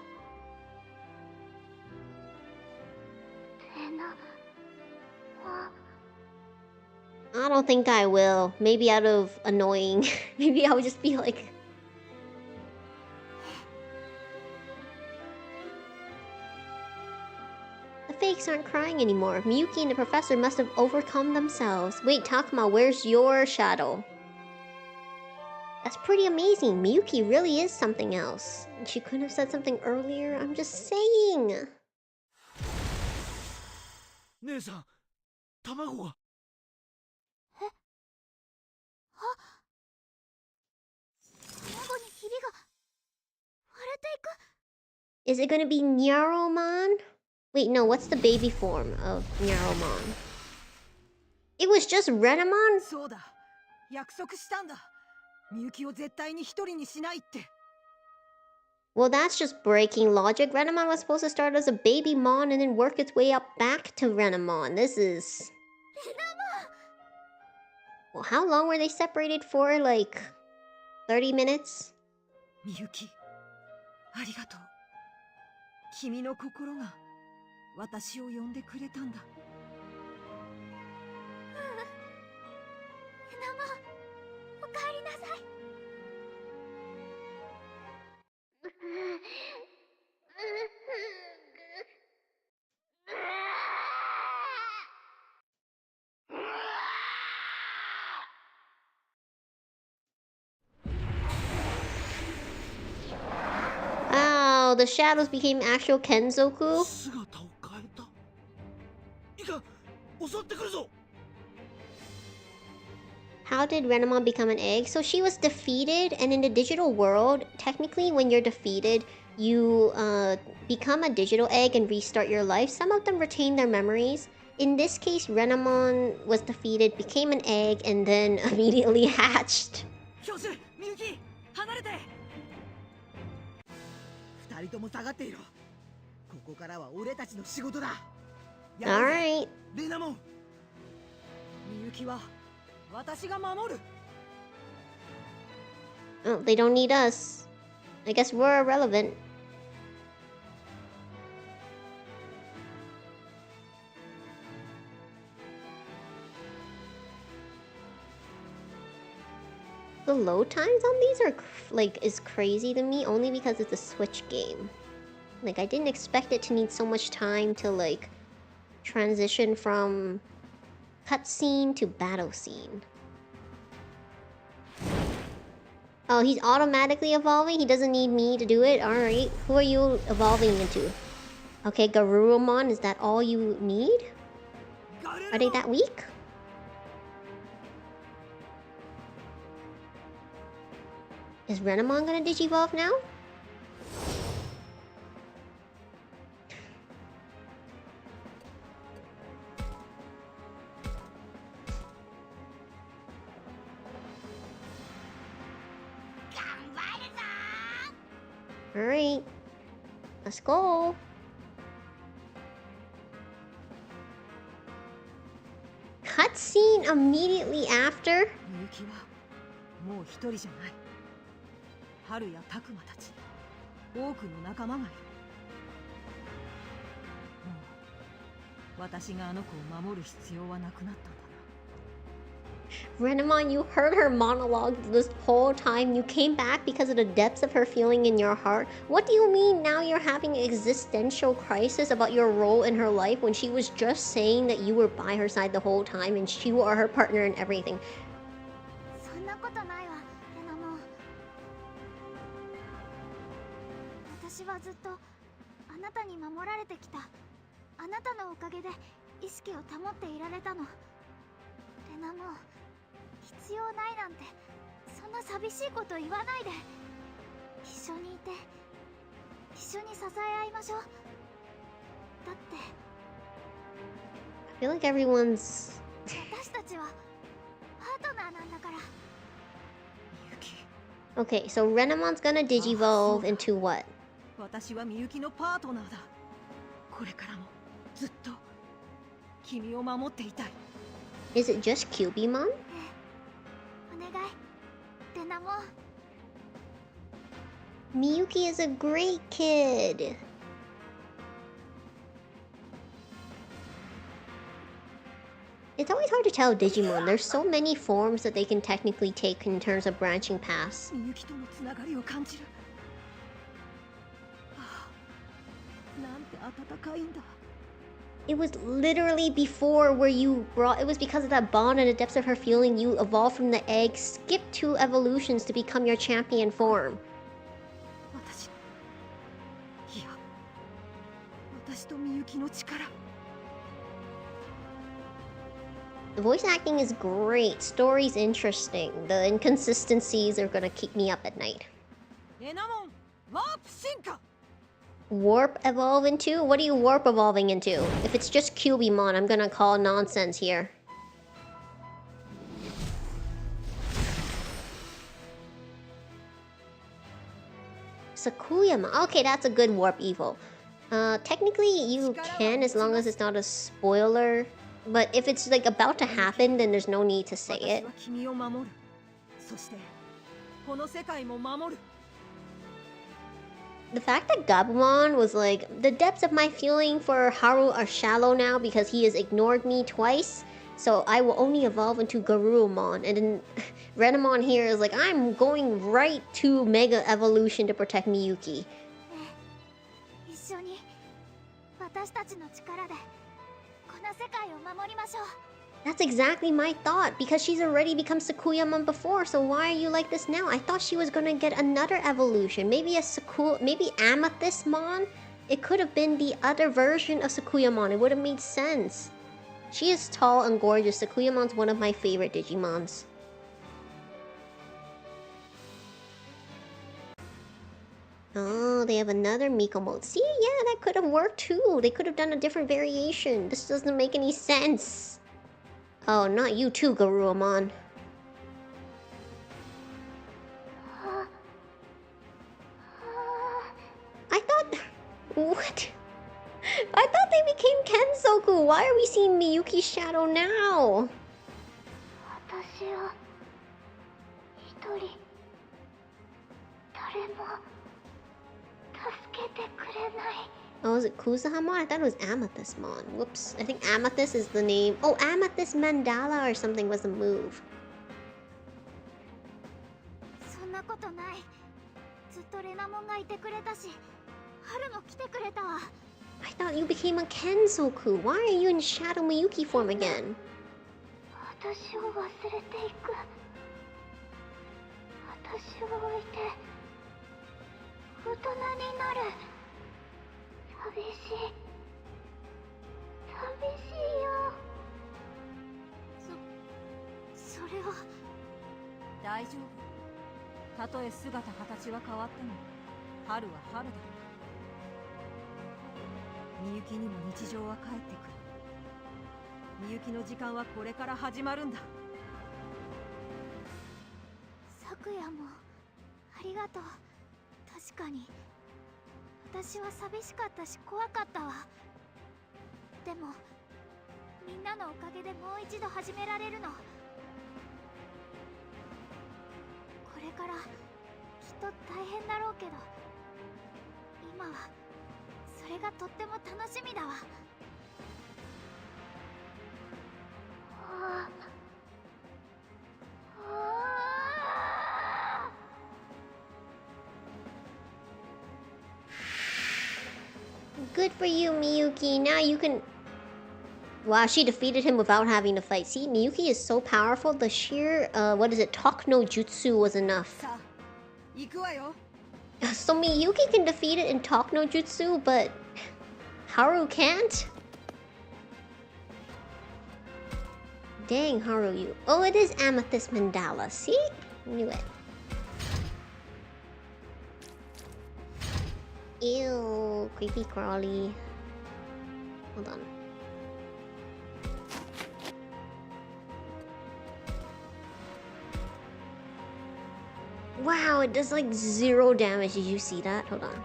I don't think I will. Maybe out of annoying. Maybe I'll just be like... The fakes aren't crying anymore. Miyuki and the professor must have overcome themselves. Wait, Takuma, where's your shadow? That's pretty amazing. Miyuki really is something else. And she couldn't have said something earlier. I'm just saying. 姉さん、卵が。 Is it gonna be Nyaromon? Wait, no, what's the baby form of Nyaromon? It was just Renamon? そうだ。約束したんだ。みゆきを絶対に一人にしないって。 Well, that's just breaking logic. Renamon was supposed to start as a baby Mon and then work its way up back to Renamon. This is... Well, how long were they separated for? Like... 30 minutes? みゆき、ありがとう。君の心が私を呼んでくれたんだ。おかえりなさい。 Wow, the shadows became actual Kenzoku? 姿を変えた。襲ってくるぞ。 How did Renamon become an egg? So she was defeated, and in the digital world, technically when you're defeated, you become a digital egg and restart your life. Some of them retain their memories. In this case, Renamon was defeated, became an egg, and then immediately hatched. 教授、みゆき、離れて。二人とも下がっていろ。ここからは俺たちの仕事だ。 Alright. レナモン。みゆきは私が守る。 Oh, they don't need us. I guess we're irrelevant. The load times on these are is crazy to me only because it's a Switch game. Like, I didn't expect it to need so much time to like transition from cutscene to battle scene. Oh, he's automatically evolving? He doesn't need me to do it? Alright. Who are you evolving into? Okay, Garurumon, is that all you need? Are they that weak? Is Renamon gonna digivolve now? Alright. Let's go. Cutscene immediately after? みゆきはもう一人じゃない。春や拓磨たち、多くの仲間がいる。もう私があの子を守る必要はなくなったんだな。 Renamon, you heard her monologue this whole time. You came back because of the depths of her feeling in your heart. What do you mean now you're having an existential crisis about your role in her life when she was just saying that you were by her side the whole time and you are her partner in everything? そんなことないわ、レナモン。私はずっとあなたに守られてきた。あなたのおかげで意識を保っていられたの。レナモン、必要ないなんてそんな寂しいこと言わないで。一緒にいて一緒に支え合いましょう。だって I feel like everyone's... 私たちはパートナーなんだから。 Okay, so Renamon's gonna digivolve into what? 私はみゆきのパートナーだ。これからもずっと君を守っていたい。 Is it just Cubimon? お願い、レナモン。 Miyuki is a great kid. It's always hard to tell Digimon. There's so many forms that they can technically take in terms of branching paths. みゆきとのつながりを感じる。ああ、なんて温かいんだ。 It was literally before where you brought... It was because of that bond and the depths of her feeling you evolved from the egg, skipped 2 evolutions to become your champion form. 私、いや、私とみゆきの力。 The voice acting is great. Story's interesting. The inconsistencies are gonna keep me up at night. レナモン、ワープ進化。 Warp evolve into? What are you warp evolving into? If it's just Cubimon, I'm gonna call nonsense here. Sakuyama. Okay, that's a good warp evo. Technically you can as long as it's not a spoiler. But if it's like about to happen, then there's no need to say it. 私は君を守る。そしてこの世界も守る。 The fact that Gabumon was like, the depths of my feeling for Haru are shallow now because he has ignored me twice, so I will only evolve into Garurumon. And then Renamon here is like, I'm going right to Mega Evolution to protect Miyuki. 一緒に私たちの力でこの世界を守りましょう。 That's exactly my thought, because she's already become Sakuyamon before, so why are you like this now? I thought she was gonna get another evolution. Maybe maybe Amethystmon? It could have been the other version of Sakuyamon. It would have made sense. She is tall and gorgeous. Sakuyamon's one of my favorite Digimons. Oh, they have another Miko mode. See, yeah, that could have worked too. They could have done a different variation. This doesn't make any sense. Oh, not you too, Garurumon. I thought... What? I thought they became Kensoku. Why are we seeing Miyuki's shadow now? Oh, is it Kuzahamon? I thought it was Amethystmon. Whoops. I think Amethyst is the name. Oh, Amethyst Mandala or something was the move. I thought you became a Kensoku. Why are you in Shadow Miyuki form again? Good for you, Miyuki. Now you can... Wow, she defeated him without having to fight. See, Miyuki is so powerful. The sheer, what is it? Talk no Jutsu was enough. So Miyuki can defeat it in Talk no Jutsu, but Haru can't? Dang, Haru, you... Oh, it is Amethyst Mandala. See? Knew it. Ew, creepy crawly. Hold on. Wow, it does like 0 damage. Did you see that? Hold on.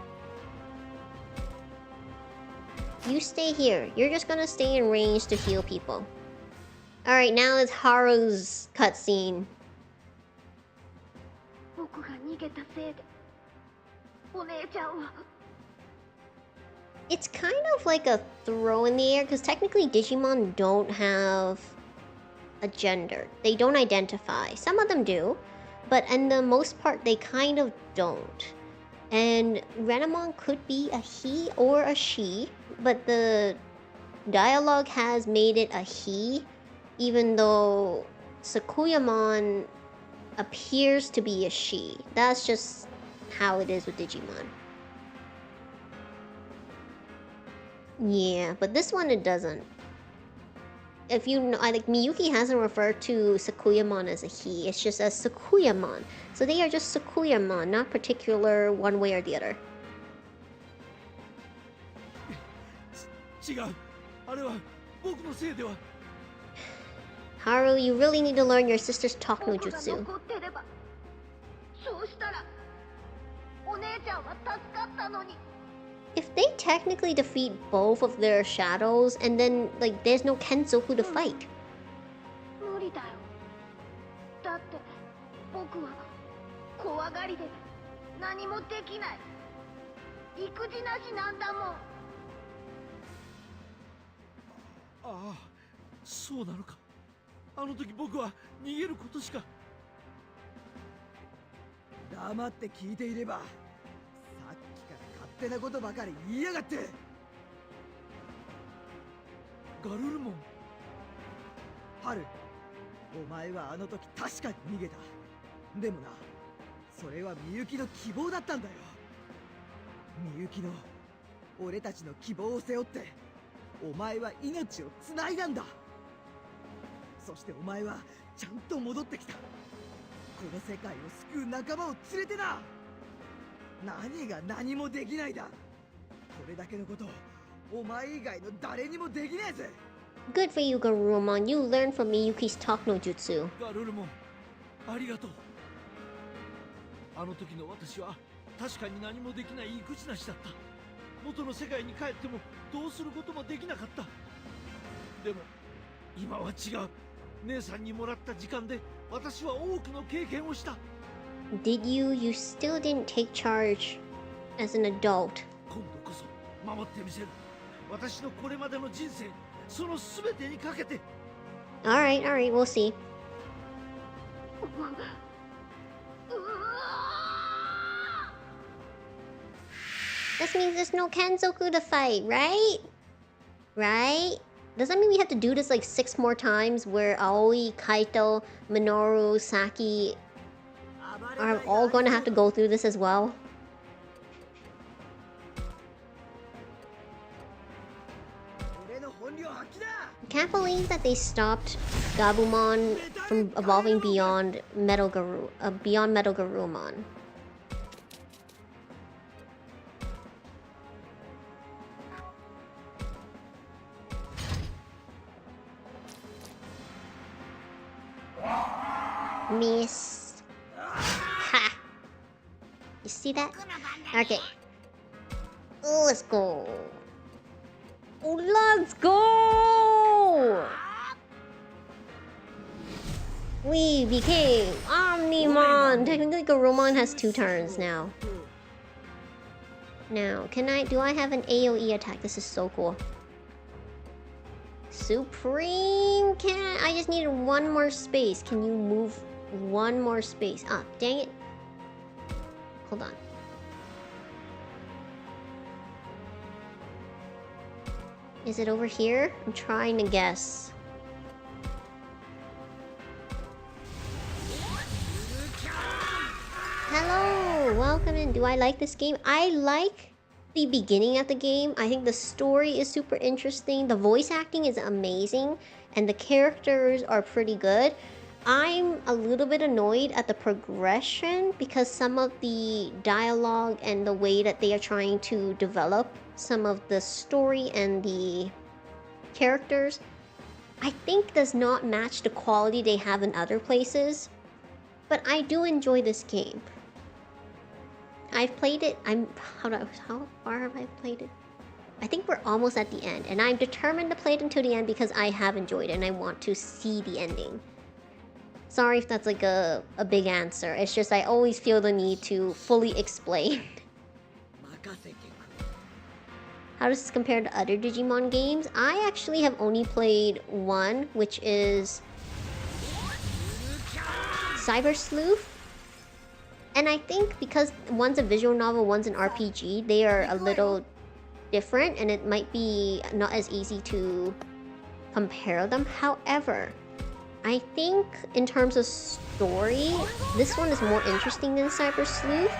You stay here. You're just gonna stay in range to heal people. Alright, now it's Haru's cutscene. It's kind of like a throw in the air, because technically Digimon don't have a gender. They don't identify. Some of them do, but in the most part, they kind of don't. And Renamon could be a he or a she, but the dialogue has made it a he, even though Sakuyamon appears to be a she. That's just how it is with Digimon. Yeah, but this one it doesn't. If you know, I think Miyuki hasn't referred to Sakuyamon as a he, it's just as Sakuyamon. So they are just Sakuyamon, not particular one way or the other. Haru, you really need to learn your sister's talk no jutsu. If they technically defeat both of their shadows, and then, like, there's no Kensoku to fight. Ah, そうなのか。あの時僕は逃げることしか。黙って聞いていれば。 勝手なことばかり言いやがって。ガルルモン。ハル、お前はあの時確かに逃げた。でもな、それはみゆきの希望だったんだよ。みゆきの、俺たちの希望を背負って、お前は命をつないだんだ。そしてお前はちゃんと戻ってきた。この世界を救う仲間を連れてな。何が何もできないだ。これだけのことお前以外の誰にもできねえぜ。 Good for you, Garurumon. You learned from Miyuki's talk no jutsu. ガルルモン、ありがとう。あの時の私は確かに何もできない意口なしだった。元の世界に帰ってもどうすることもできなかった。でも今は違う。姉さんにもらった時間で私は多くの経験をした。 Did you? You still didn't take charge as an adult. 今度こそ守ってみせる。私のこれまでの人生、その全てにかけて。 Alright, we'll see. This means there's no Kenzoku to fight, right? Right? Does that mean we have to do this like 6 more times where Aoi, Kaito, Minoru, Saki are all going to have to go through this as well? I can't believe that they stopped Gabumon from evolving beyond Metal Garurumon. Miss. Ha! You see that? Okay. Oh, let's go. Oh, let's go! We became Omnimon! Technically, Garurumon has 2 turns now. Now, do I have an AoE attack? This is so cool. Supreme Cat! I just needed 1 more space. Can you move 1 more space? Ah, dang it. Hold on. Is it over here? I'm trying to guess. Hello! Welcome in. Do I like this game? I like the beginning of the game. I think the story is super interesting. The voice acting is amazing. And the characters are pretty good. I'm a little bit annoyed at the progression because some of the dialogue and the way that they are trying to develop some of the story and the characters, I think does not match the quality they have in other places. But I do enjoy this game. I've played it. How far have I played it? I think we're almost at the end, and I'm determined to play it until the end because I have enjoyed it and I want to see the ending. Sorry if that's like a big answer. It's just I always feel the need to fully explain. How does this compare to other Digimon games? I actually have only played 1, which is Cyber Sleuth. And I think because one's a visual novel, one's an RPG, they are a little different and it might be not as easy to compare them. However, I think in terms of story, this one is more interesting than Cyber Sleuth.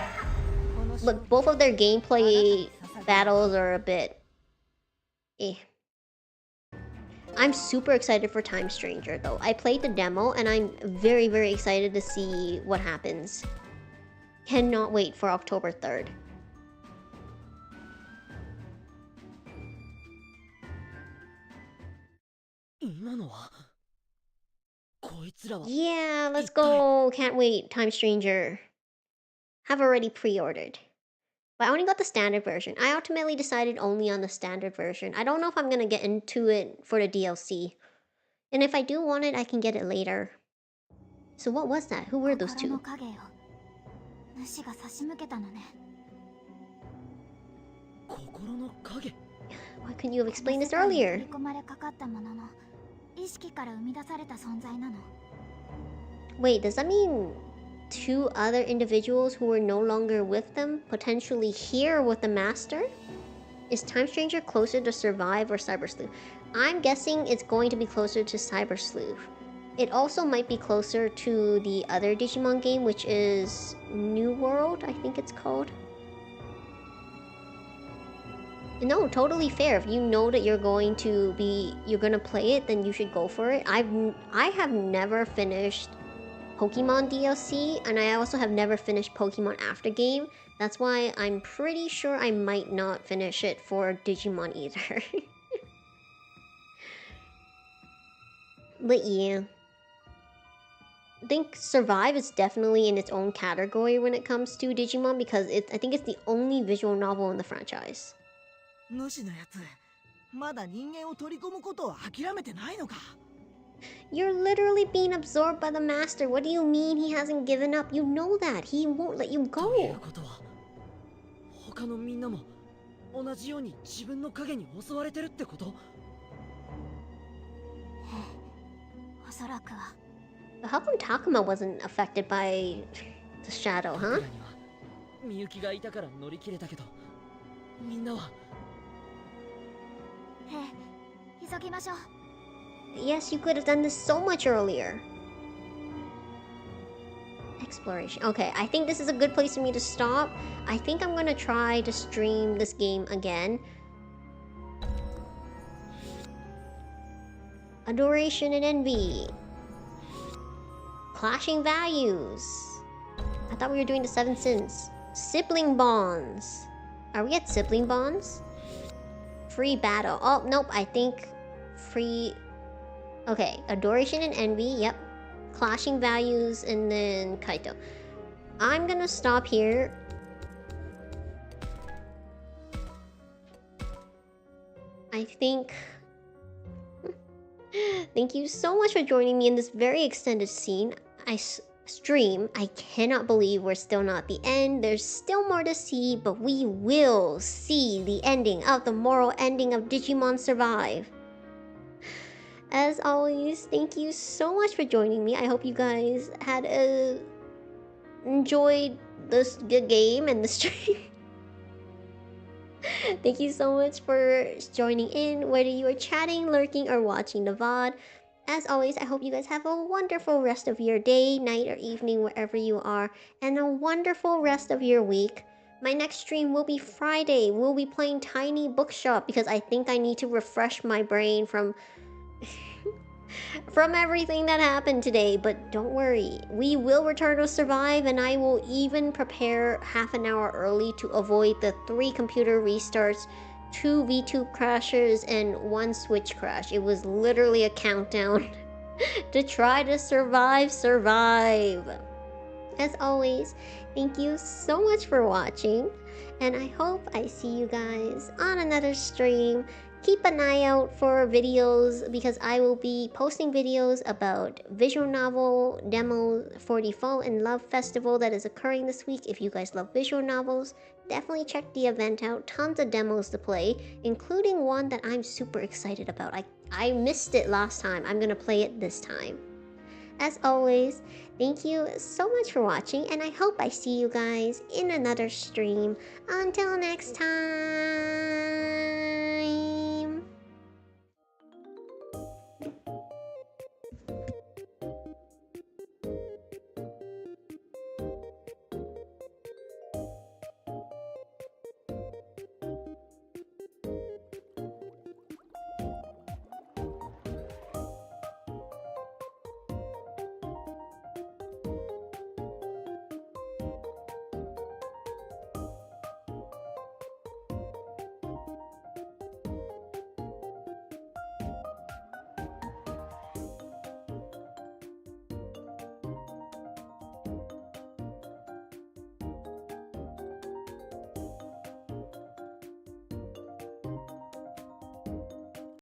But both of their gameplay battles are a bit eh. I'm super excited for Time Stranger though. I played the demo and I'm very, very excited to see what happens. Cannot wait for October 3rd. Yeah, let's go. Can't wait. Time Stranger. Have already pre-ordered. But I only got the standard version. I ultimately decided only on the standard version. I don't know if I'm gonna get into it for the DLC. And if I do want it, I can get it later. So what was that? Who were those two? Why couldn't you have explained this earlier? Wait, does that mean 2 other individuals who were no longer with them potentially here with the master? Is Time Stranger closer to Survive or Cyber Sleuth? I'm guessing it's going to be closer to Cyber Sleuth. It also might be closer to the other Digimon game, which is New World, I think it's called. No, totally fair. If you know that you're gonna play it, then you should go for it. I have never finished Pokemon DLC, and I also have never finished Pokemon Aftergame. That's why I'm pretty sure I might not finish it for Digimon either. But yeah. I think Survive is definitely in its own category when it comes to Digimon because I think it's the only visual novel in the franchise. 主のやつ、まだ人間を取り込むことを諦めてないのか。You're literally being absorbed by the master. What do you mean he hasn't given up? You know that. He won't let you という go. ことは、他のみんなも同じように自分の影に襲われてるってこと？おそらくは。How come Takuma wasn't affected by the shadow, huh? みゆきがいたから乗り切れたけど、みんなは。急ぎましょう。Yes, you could have done this so much earlier. Exploration. Okay, I think this is a good place for me to stop. I think I'm gonna try to stream this game again. Adoration and Envy. Clashing Values. I thought we were doing the 7 Sins. Sibling Bonds. Are we at Sibling Bonds? Free Battle. Oh, nope, I think free... Okay, Adoration and Envy, yep. Clashing Values, and then Kaito. I'm gonna stop here. I think... Thank you so much for joining me in this very extended stream. I cannot believe we're still not at the end. There's still more to see, but we will see the ending of the moral ending of Digimon Survive. As always, thank you so much for joining me. I hope you guys had enjoyed this game and the stream. Thank you so much for joining in, whether you are chatting, lurking, or watching the VOD. As always, I hope you guys have a wonderful rest of your day, night, or evening, wherever you are, and a wonderful rest of your week. My next stream will be Friday. We'll be playing Tiny Bookshop because I think I need to refresh my brain from everything that happened today. But don't worry, we will return to Survive, and I will even prepare half an hour early to avoid the 3 computer restarts, 2 VTube crashes, and 1 Switch crash. It was literally a countdown to try to survive. As always, thank you so much for watching, and I hope I see you guys on another stream. Keep an eye out for videos because I will be posting videos about visual novel demos for the Fall in Love Festival that is occurring this week. If you guys love visual novels, definitely check the event out. Tons of demos to play, including one that I'm super excited about. I missed it last time. I'm gonna play it this time. As always, thank you so much for watching, and I hope I see you guys in another stream. Until next time.